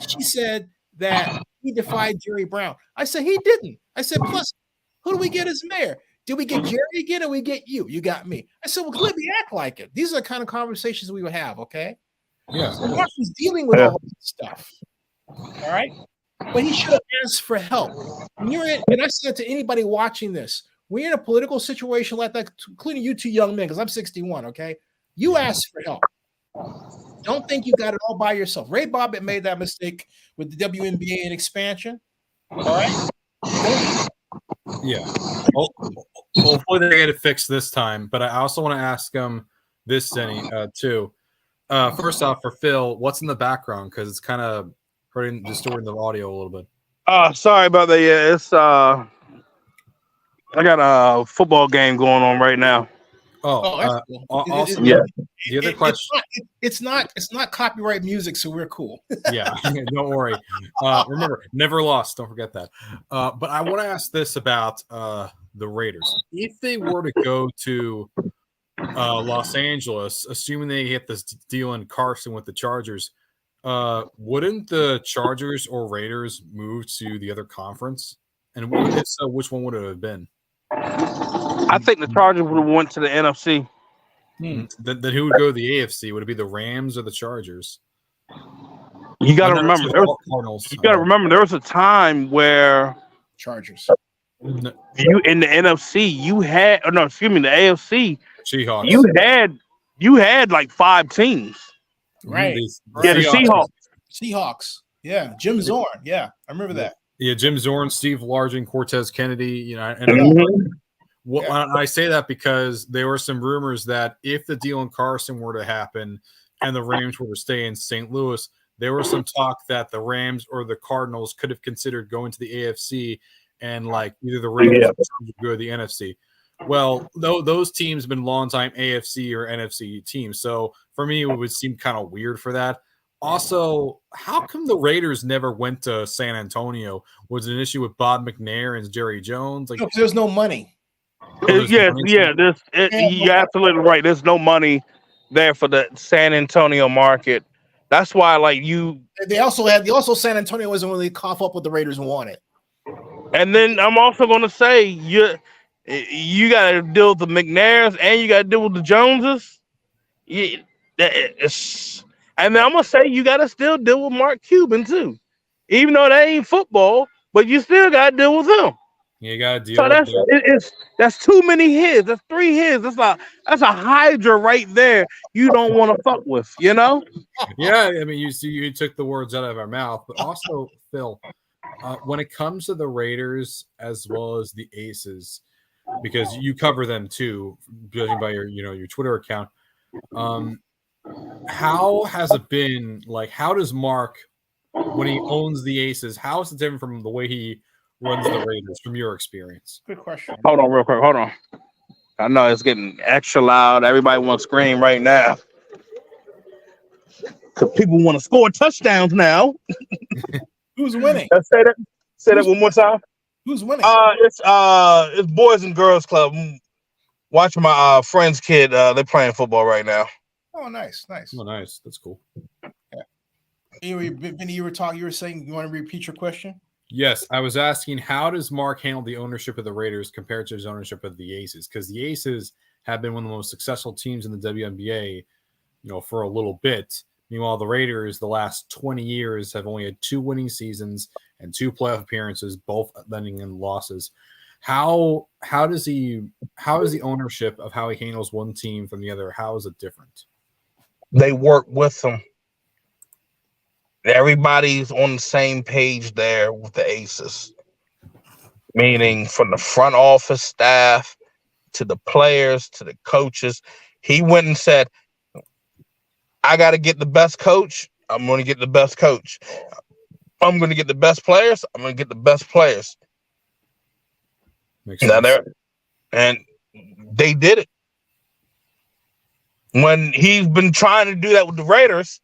she said that he defied Jerry Brown. I said, he didn't. I said, plus, who do we get as mayor? Did we get Jerry again, or we get you? You got me. I said, well, let me act like it. These are the kind of conversations we would have, okay? Yeah. So Mark was dealing with all this stuff. All right. But he should have asked for help. When you're in, and I said to anybody watching this, we're in a political situation like that, including you two young men, because I'm 61, okay? You ask for help. Don't think you got it all by yourself. Ray Bobbitt made that mistake with the WNBA and expansion. All right. Yeah. Hopefully they get it fixed this time. But I also want to ask this, Zennie, too. First off, for Phil, what's in the background? Because it's kind of distorting the audio a little bit. Sorry about that. Yeah, it's I got a football game going on right now. That's cool. Also, yeah. The other question, it's not copyright music, so we're cool. Yeah, don't worry. Remember, never lost. Don't forget that. But I want to ask this about the Raiders. If they were to go to Los Angeles, assuming they hit this deal in Carson with the Chargers, wouldn't the Chargers or Raiders move to the other conference? And if so, which one would it have been? I think the Chargers would have went to the NFC. Then who would go to the AFC? Would it be the Rams or the Chargers? You got to remember. There was a time where Chargers. You in the NFC, you had the AFC. Seahawks. You had like 5 teams. Right. Yeah, the Seahawks. Seahawks. Yeah, Jim Zorn. Yeah, I remember that. Yeah, Jim Zorn, Steve Largent, Cortez Kennedy. I say that because there were some rumors that if the deal in Carson were to happen and the Rams were to stay in St. Louis, there was some talk that the Rams or the Cardinals could have considered going to the AFC and like either the Rams would go to the NFC. Well, those teams have been longtime AFC or NFC teams. So for me, it would seem kind of weird for that. Also, how come the Raiders never went to San Antonio? Was it an issue with Bob McNair and Jerry Jones? Like, there's no money. You're absolutely right. There's no money there for the San Antonio market. That's why, they also San Antonio wasn't really cough up what the Raiders wanted. And then I'm also going to say you got to deal with the McNairs and you got to deal with the Joneses. And then I'm going to say you got to still deal with Mark Cuban too, even though that ain't football, but you still got to deal with him. You got to deal with that's too many hits. That's 3 hits. That's a hydra right there. You don't want to fuck with, Yeah, I mean, you took the words out of our mouth, but also Phil, when it comes to the Raiders as well as the Aces, because you cover them too, judging by your Twitter account. How has it been? Like, how does Mark, when he owns the Aces, how is it different from the way he runs the Raiders from your experience? Good question. Hold on real quick. Hold on. I know it's getting extra loud. Everybody wants to scream right now. Because people want to score touchdowns now. Who's winning? Say that one more time. Who's winning? It's Boys and Girls Club. Watching my friend's kid. They're playing football right now. Oh, nice. Oh, nice. That's cool. Yeah. Vinny, you were saying you want to repeat your question? Yes, I was asking, how does Mark handle the ownership of the Raiders compared to his ownership of the Aces? Because the Aces have been one of the most successful teams in the WNBA, for a little bit. Meanwhile, the Raiders, the last 20 years, have only had 2 winning seasons and 2 playoff appearances, both ending in losses. How is the ownership of how he handles one team from the other? How is it different? They work with them. Everybody's on the same page there with the Aces, meaning from the front office staff to the players to the coaches. He went and said, I got to get the best coach. I'm going to get the best coach. I'm going to get the best players. I'm going to get the best players. Makes sense. And they did it. When he's been trying to do that with the Raiders,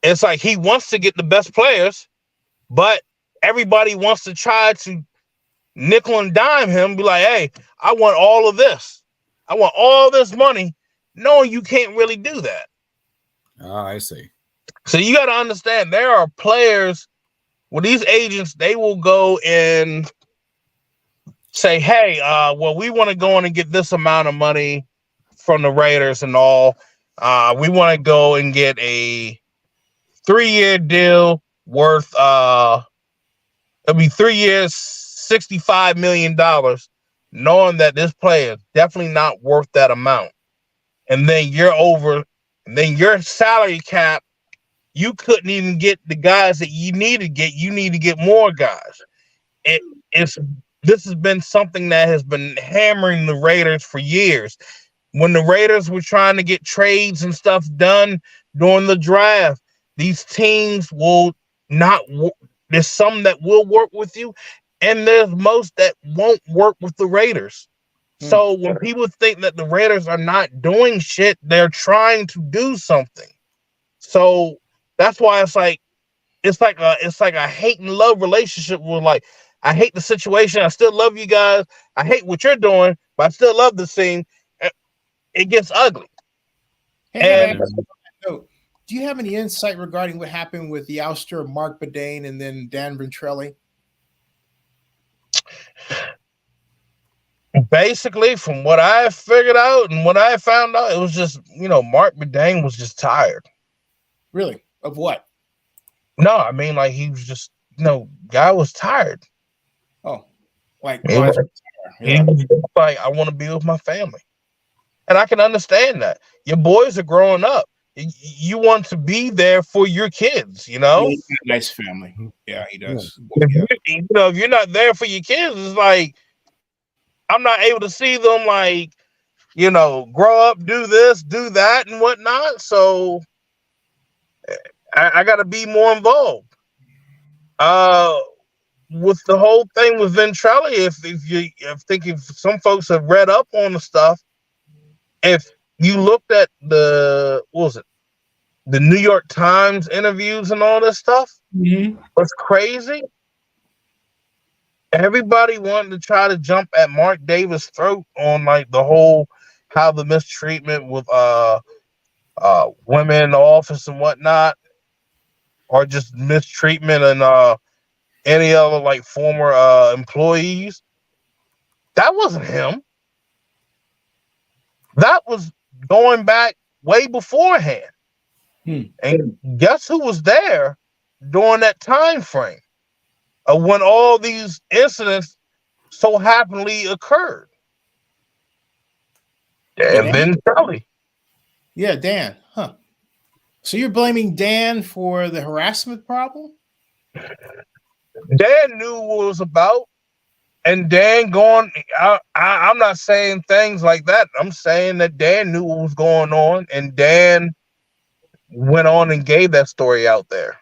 it's like he wants to get the best players, but everybody wants to try to nickel and dime him, be like, hey, I want all of this. I want all this money. No, you can't really do that. I see. So you got to understand, there are players with these agents, they will go and say, hey, well, we want to go in and get this amount of money from the Raiders and all. We want to go and get a 3-year deal worth it'll be 3 years, $65 million, knowing that this player is definitely not worth that amount. And then your salary cap, you couldn't even get the guys that you need to get. You need to get more guys. This has been something that has been hammering the Raiders for years. When the Raiders were trying to get trades and stuff done during the draft, these teams will not. There's some that will work with you, and there's most that won't work with the Raiders. So when people think that the Raiders are not doing shit, they're trying to do something. So that's why it's like a hate and love relationship with, like, I hate the situation. I still love you guys. I hate what you're doing, but I still love the scene. It gets ugly. Hey, do you have any insight regarding what happened with the ouster of Mark Bedane and then Dan Ventrelli? Basically, from what I figured out and what I found out, it was just, Mark Bedane was just tired. Really? Of what? No, I mean, like, he was just, guy was tired. Oh, like, he was like, I want to be with my family. And I can understand that. Your boys are growing up. You want to be there for your kids, He's got a nice family. Yeah, he does. If you're not there for your kids, it's like, I'm not able to see them, like, grow up, do this, do that, and whatnot. So I got to be more involved. With the whole thing with Ventrelli, if some folks have read up on the stuff, if you looked at the New York Times interviews and all this stuff, what's crazy? Everybody wanted to try to jump at Mark Davis' throat on, like, the whole how the mistreatment with women in the office and whatnot, or just mistreatment and any other, like, former employees. That wasn't him. That was going back way beforehand. And guess who was there during that time frame when all these incidents so happily occurred? Dan Ventrelli. Yeah, Dan. Huh. So you're blaming Dan for the harassment problem? Dan knew what it was about, and Dan I'm not saying things like that. I'm saying that Dan knew what was going on, and Dan went on and gave that story out there.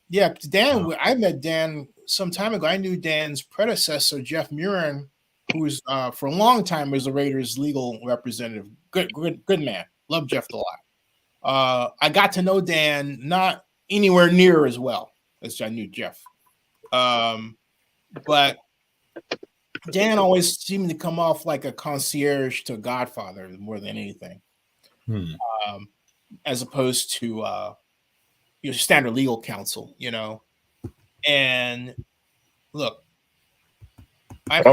Yeah, Dan. I met Dan some time ago. I knew Dan's predecessor, Jeff Murin, who was for a long time was the Raiders' legal representative. Good man. Love Jeff a lot. I got to know Dan not anywhere near as well as I knew Jeff. But Dan always seemed to come off like a concierge to Godfather more than anything, as opposed to your standard legal counsel, And look, I'm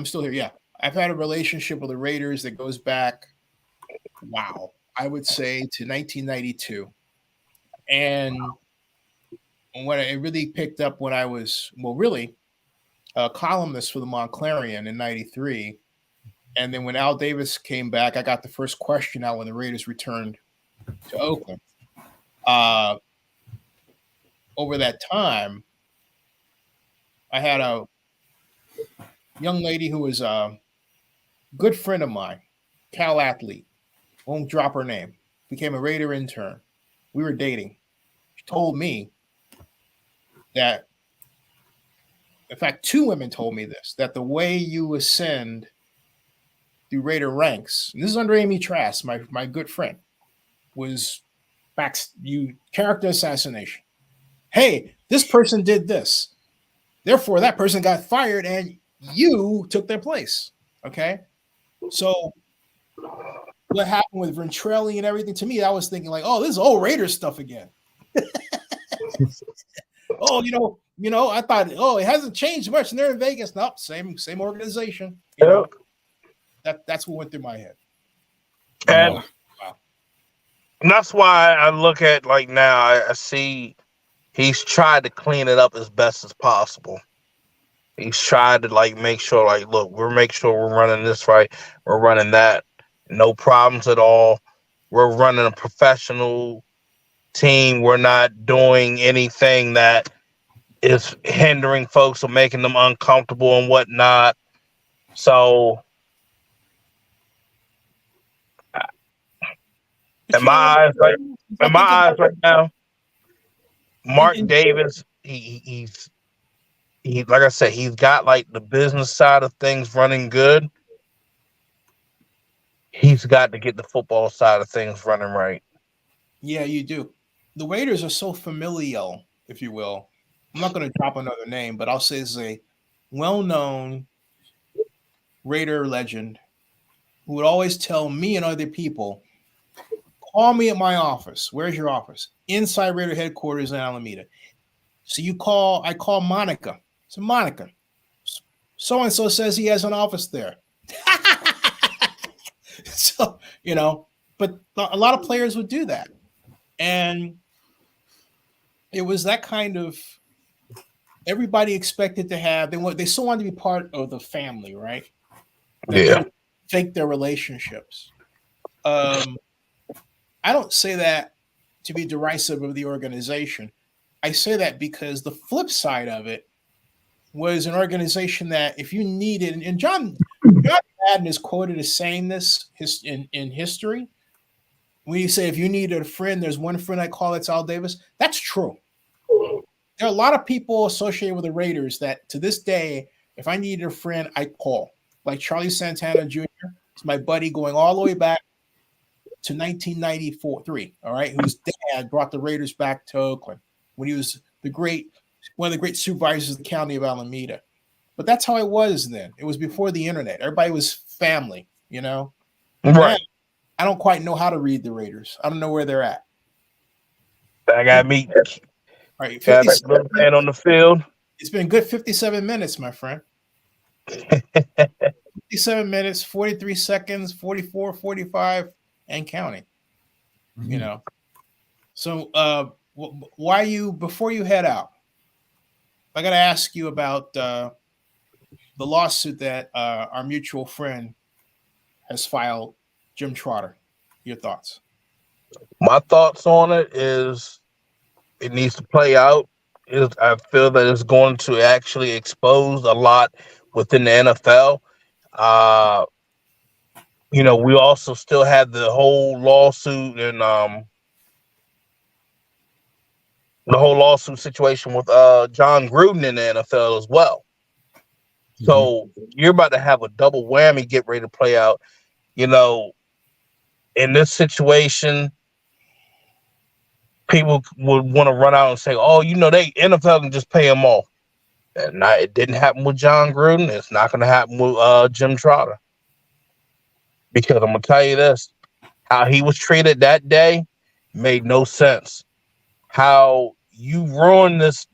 still here. Yeah, I've had a relationship with the Raiders that goes back, I would say to 1992, and when it really picked up when I was a columnist for the Montclarian in '93, and then when Al Davis came back, I got the first question out when the Raiders returned to Oakland. Over that time, I had a young lady who was a good friend of mine, Cal athlete, won't drop her name, became a Raider intern. We were dating. She told me that, in fact, two women told me this, that the way you ascend through Raider ranks, and this is under Amy Trask, my good friend, was character assassination. Hey, this person did this. Therefore, that person got fired and you took their place. Okay? So what happened with Ventrelli and everything, to me, I was thinking like, oh, this is old Raiders stuff again. Oh, You know, I thought, oh, it hasn't changed much, and they're in Vegas. Nope, same organization. You know, that's what went through my head. And Wow. that's why I look at like now. I see he's tried to clean it up as best as possible. He's tried to like make sure, like, look, make sure we're running this right, we're running that, no problems at all. We're running a professional team. We're not doing anything that is hindering folks or making them uncomfortable and whatnot. So, in my eyes right now, Mark Davis, he's like I said, he's got like the business side of things running good. He's got to get the football side of things running right. Yeah, you do. The Raiders are so familial, if you will. I'm not going to drop another name, but I'll say this is a well-known Raider legend who would always tell me and other people, call me at my office. Where's your office? Inside Raider headquarters in Alameda. So I call Monica. So Monica, so-and-so says he has an office there. So, you know, but a lot of players would do that. And it was that kind of, everybody expected to have, they still wanted to be part of the family, right? Yeah. Fake their relationships. I don't say that to be derisive of the organization. I say that because the flip side of it was an organization that if you needed, and John Madden is quoted as saying this in history, when you say if you needed a friend, there's one friend I call, it's Al Davis. That's true. There are a lot of people associated with the Raiders that to this day, if I needed a friend, I call. Like Charlie Santana Jr. It's my buddy going all the way back to 1993. All right, whose dad brought the Raiders back to Oakland when he was one of the great supervisors of the county of Alameda. But that's how it was then. It was before the internet. Everybody was family, you know. Right. Now, I don't quite know how to read the Raiders. I don't know where they're at. I got me. All right, Got a man on the field. It's been good 57 minutes, my friend. 57 minutes, 43 seconds, 44, 45, and counting. Mm-hmm. You know. So why before you head out, I got to ask you about the lawsuit that our mutual friend has filed, Jim Trotter. Your thoughts? My thoughts on it is it needs to play out. I feel that it's going to actually expose a lot within the NFL. You know, we also still had the whole lawsuit and the whole lawsuit situation with John Gruden in the NFL as well. Mm-hmm. So you're about to have a double whammy get ready to play out. You know, in this situation, people would want to run out and say, "Oh, you know, they NFL can just pay them off." And it didn't happen with John Gruden. It's not going to happen with Jim Trotter. Because I'm going to tell you this, how he was treated that day made no sense. How you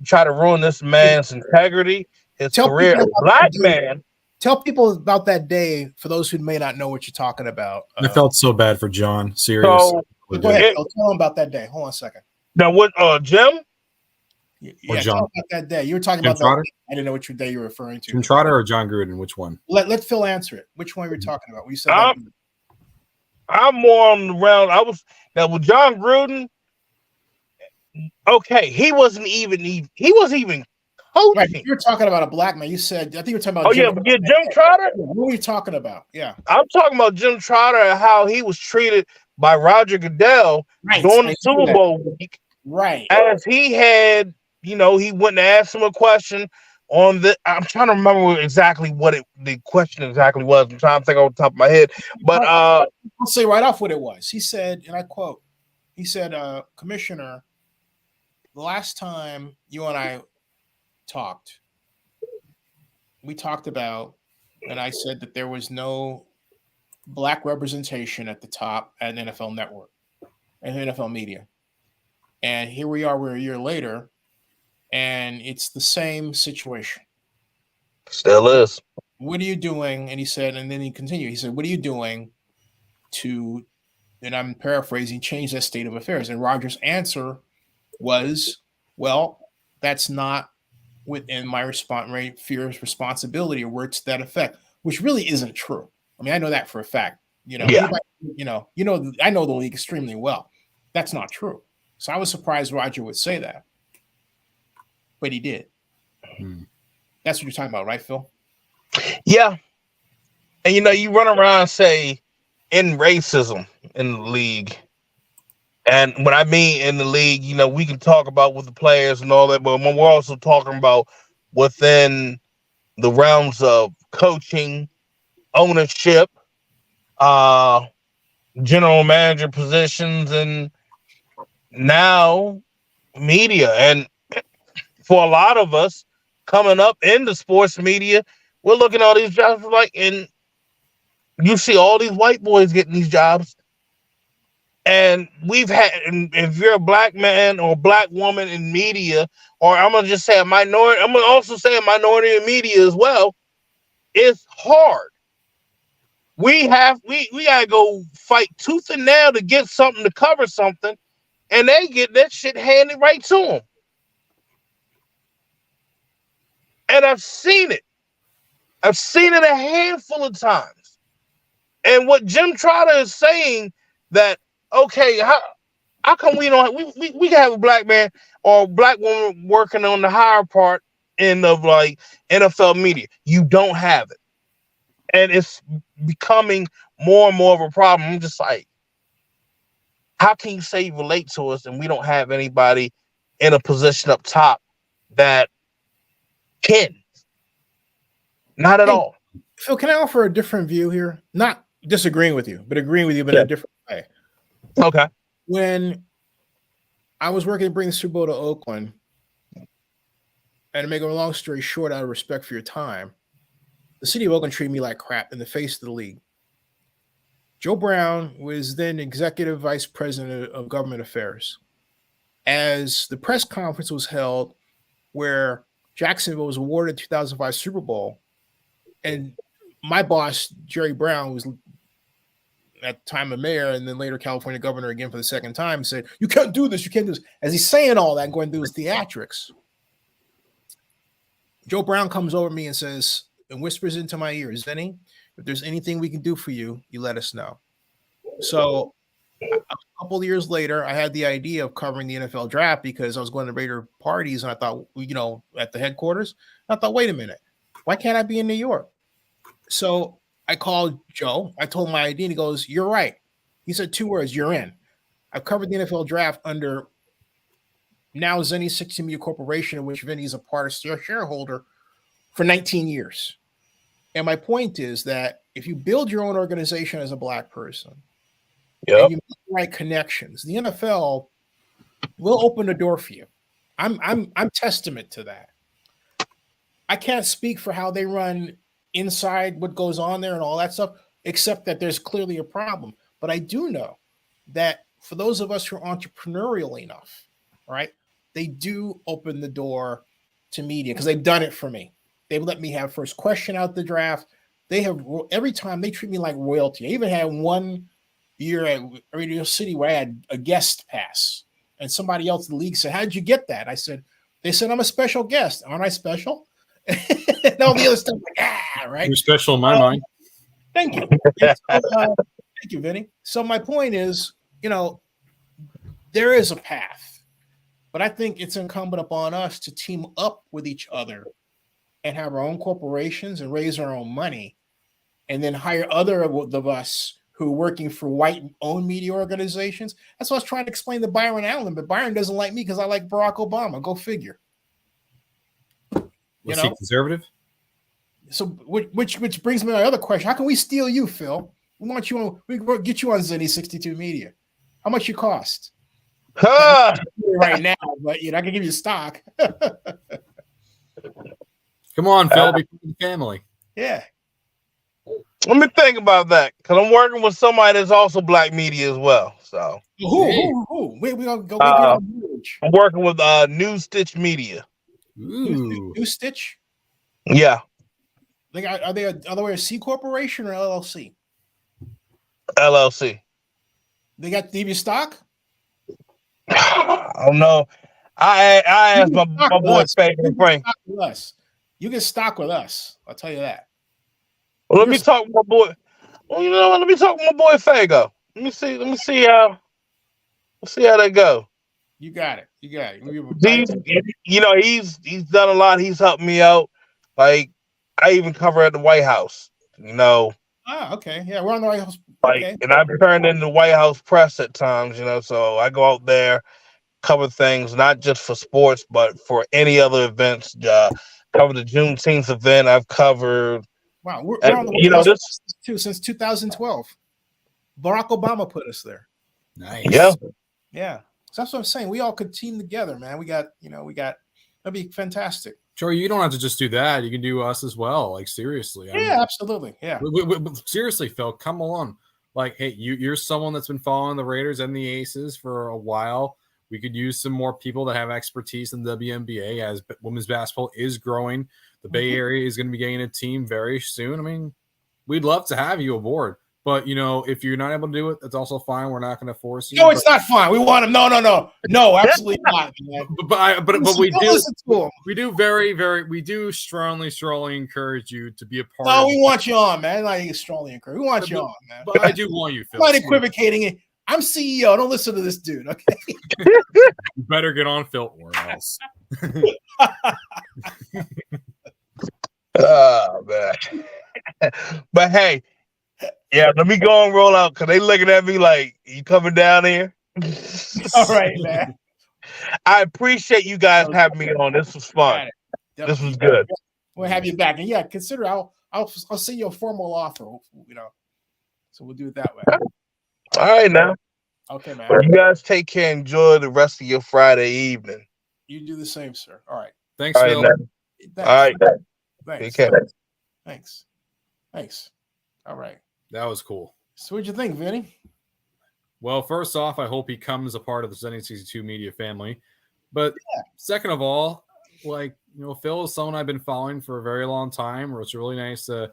try to ruin this man's integrity, his career, a black man. Tell people about that day for those who may not know what you're talking about. I felt so bad for John. Serious. So, go ahead. Tell them about that day. Hold on a second. Now, what, Jim? Yeah, tell about that day. You were talking Jim about Trotter? that. I didn't know which day you were referring to. Jim Trotter or John Gruden? Which one? Let Phil answer it. Which one were you talking about? We said I'm more on the round. Now with John Gruden. Okay, he wasn't even coaching. Right, you were talking about a black man. You said, I think you were talking about. Jim Trotter. What were you talking about? Yeah, I'm talking about Jim Trotter and how he was treated by Roger Goodell during the Super Bowl week. Right, as he had, you know, he went and asked him a question on the. I'm trying to remember exactly what the question exactly was. I'm trying to think off the top of my head, but I'll say right off what it was. He said, and I quote, he said, "Commissioner, the last time you and I talked, we talked about, and I said that there was no black representation at the top at NFL Network and NFL media. And here we are, we're a year later, And it's the same situation. Still is. What are you doing? And he said, and then he continued, he said, what are you doing to, and I'm paraphrasing, change that state of affairs? And Roger's answer was, well, that's not within my fear's responsibility, or words to that effect, which really isn't true. I mean, I know that for a fact. Yeah. Anybody, I know the league extremely well. That's not true. So I was surprised Roger would say that, but he did. That's what you're talking about, right, Phil? Yeah. And you run around and say in racism in the league. And when I mean in the league, we can talk about with the players and all that, but we're also talking about within the realms of coaching, ownership, general manager positions, and now media. And for a lot of us coming up in the sports media, we're looking at all these jobs and you see all these white boys getting these jobs. And we've had, if you're a black man or black woman in media, or I'm going to just say a minority, I'm going to also say a minority in media as well, it's hard. We got to go fight tooth and nail to get something to cover something, and they get that shit handed right to them. And I've seen it. I've seen it a handful of times. And what Jim Trotter is saying, that, okay, how come we don't we can have a black man or a black woman working on the higher part end of like NFL media? You don't have it. And it's becoming more and more of a problem. I'm just like, how can you say you relate to us and we don't have anybody in a position up top that can? Not at all. Phil, can I offer a different view here? Not disagreeing with you, but agreeing with you, but in a different way. Okay. When I was working to bring the Super Bowl to Oakland, and to make a long story short, out of respect for your time, the city of Oakland treated me like crap in the face of the league. Joe Brown was then executive vice president of government affairs. As the press conference was held where Jacksonville was awarded the 2005 Super Bowl, and my boss, Jerry Brown, was at the time a mayor and then later California governor again for the second time, said, you can't do this, you can't do this. As he's saying all that and going through his theatrics, Joe Brown comes over to me and says, and whispers into my ear, Zennie, if there's anything we can do for you, you let us know. So a couple of years later, I had the idea of covering the NFL draft because I was going to Raider parties, and I thought, at the headquarters, I thought, wait a minute, why can't I be in New York? So I called Joe. I told him my idea, and he goes, you're right. He said 2 words, you're in. I've covered the NFL draft under now Zennie62 Media Corporation, in which Vinny's a part of shareholder, for 19 years. And my point is that if you build your own organization as a black person, and you make the right connections, the NFL will open the door for you. I'm testament to that. I can't speak for how they run inside, what goes on there and all that stuff, except that there's clearly a problem. But I do know that for those of us who are entrepreneurial enough, right, they do open the door to media because they've done it for me. They've let me have first question out the draft. They have, every time they treat me like royalty. I even had one year at Radio City where I had a guest pass, and somebody else in the league said, how did you get that? I said, they said, I'm a special guest. Aren't I special? And all the other stuff, right? You're special in my mind. Thank you. Thank you, Vinny. So my point is, there is a path, but I think it's incumbent upon us to team up with each other and have our own corporations and raise our own money, and then hire other of us who are working for white-owned media organizations. That's what I was trying to explain to Byron Allen, but Byron doesn't like me because I like Barack Obama. Go figure. Was he conservative? So, which brings me to my other question: how can we steal you, Phil? We want you on. We can get you on Zennie62 Media. How much you cost? Right now, but I can give you stock. Come on, Phil, be part of the family. Yeah. Let me think about that, because I'm working with somebody that's also black media as well. So who? We gonna go. I'm working with New Stitch Media. Ooh. New Stitch. Yeah, Are they a C corporation or LLC? LLC. They got DB stock. I don't know. I asked my boy Faye and Frank. You get stock with us. I'll tell you that. Well, let me talk with my boy. Well, you know what? Let me talk with my boy Fago. Let me see how that go. You got it. He's done a lot. He's helped me out. Like I even cover at the White House. Okay. Yeah, we're on the White House. Like, Okay. and I've turned in the White House press at times. So I go out there, cover things not just for sports, but for any other events. Cover the Juneteenth event. I've covered. Wow, we're on the White House too since 2012. Barack Obama put us there. Nice. Yeah. So that's what I'm saying. We all could team together, man. We got that'd be fantastic. Sure, you don't have to just do that. You can do us as well. Like seriously. Absolutely. Yeah. Seriously, Phil, come on. Like, hey, you're someone that's been following the Raiders and the Aces for a while. We could use some more people that have expertise in the WNBA as women's basketball is growing. The Bay Area is going to be getting a team very soon. I mean, we'd love to have you aboard. But, if you're not able to do it, that's also fine. We're not going to force you. No, it's not fine. We want him. No, absolutely not. Man. But we do we do strongly encourage you to be a part. No, we want you on, man. Not strongly encourage. We want you on, man. But I do want you, Phil. I'm not equivocating. I'm CEO. Don't listen to this dude. Okay. You better get on, Phil, or else. Oh man. But hey. Yeah, let me go and roll out because they looking at me like, you coming down here? All right, man. I appreciate you guys having me on. This was fun. This was good. We'll have you back. And yeah, consider I'll send you a formal offer, So we'll do it that way. All right now. Okay, man. Well, you guys take care. Enjoy the rest of your Friday evening. You do the same, sir. All right. Thanks, all Phil. Right, all right. Thanks. Take care. Thanks. All right. That was cool. So what'd you think, Vinny? Well, first off, I hope he comes a part of the Zennie62 media family. But second of all, Phil is someone I've been following for a very long time, where it's really nice to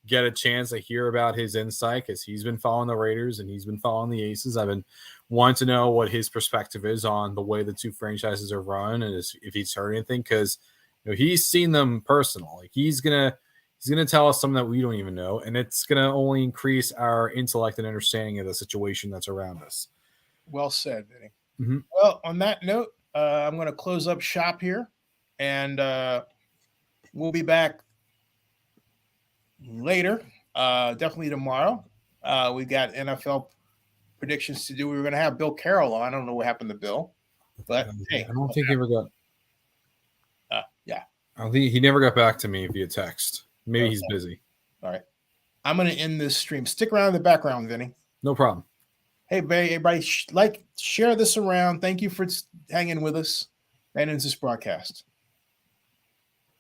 get a chance to hear about his insight because he's been following the Raiders and he's been following the Aces. I've been wanting to know what his perspective is on the way the two franchises are run and if he's heard anything because he's seen them personal. Like he's gonna tell us something that we don't even know, and it's gonna only increase our intellect and understanding of the situation that's around us. Well said, Vinny. Mm-hmm. Well, on that note, I'm going to close up shop here, and we'll be back later, definitely tomorrow. We got NFL predictions to do. We were going to have Bill Carroll on. I don't know what happened to Bill, but hey, I don't think he ever got. Yeah, I don't think he never got back to me via text. Maybe he's busy. All right, I'm going to end this stream. Stick around in the background, Vinny. No problem. Hey, everybody, share this around. Thank you for hanging with us. That ends this broadcast.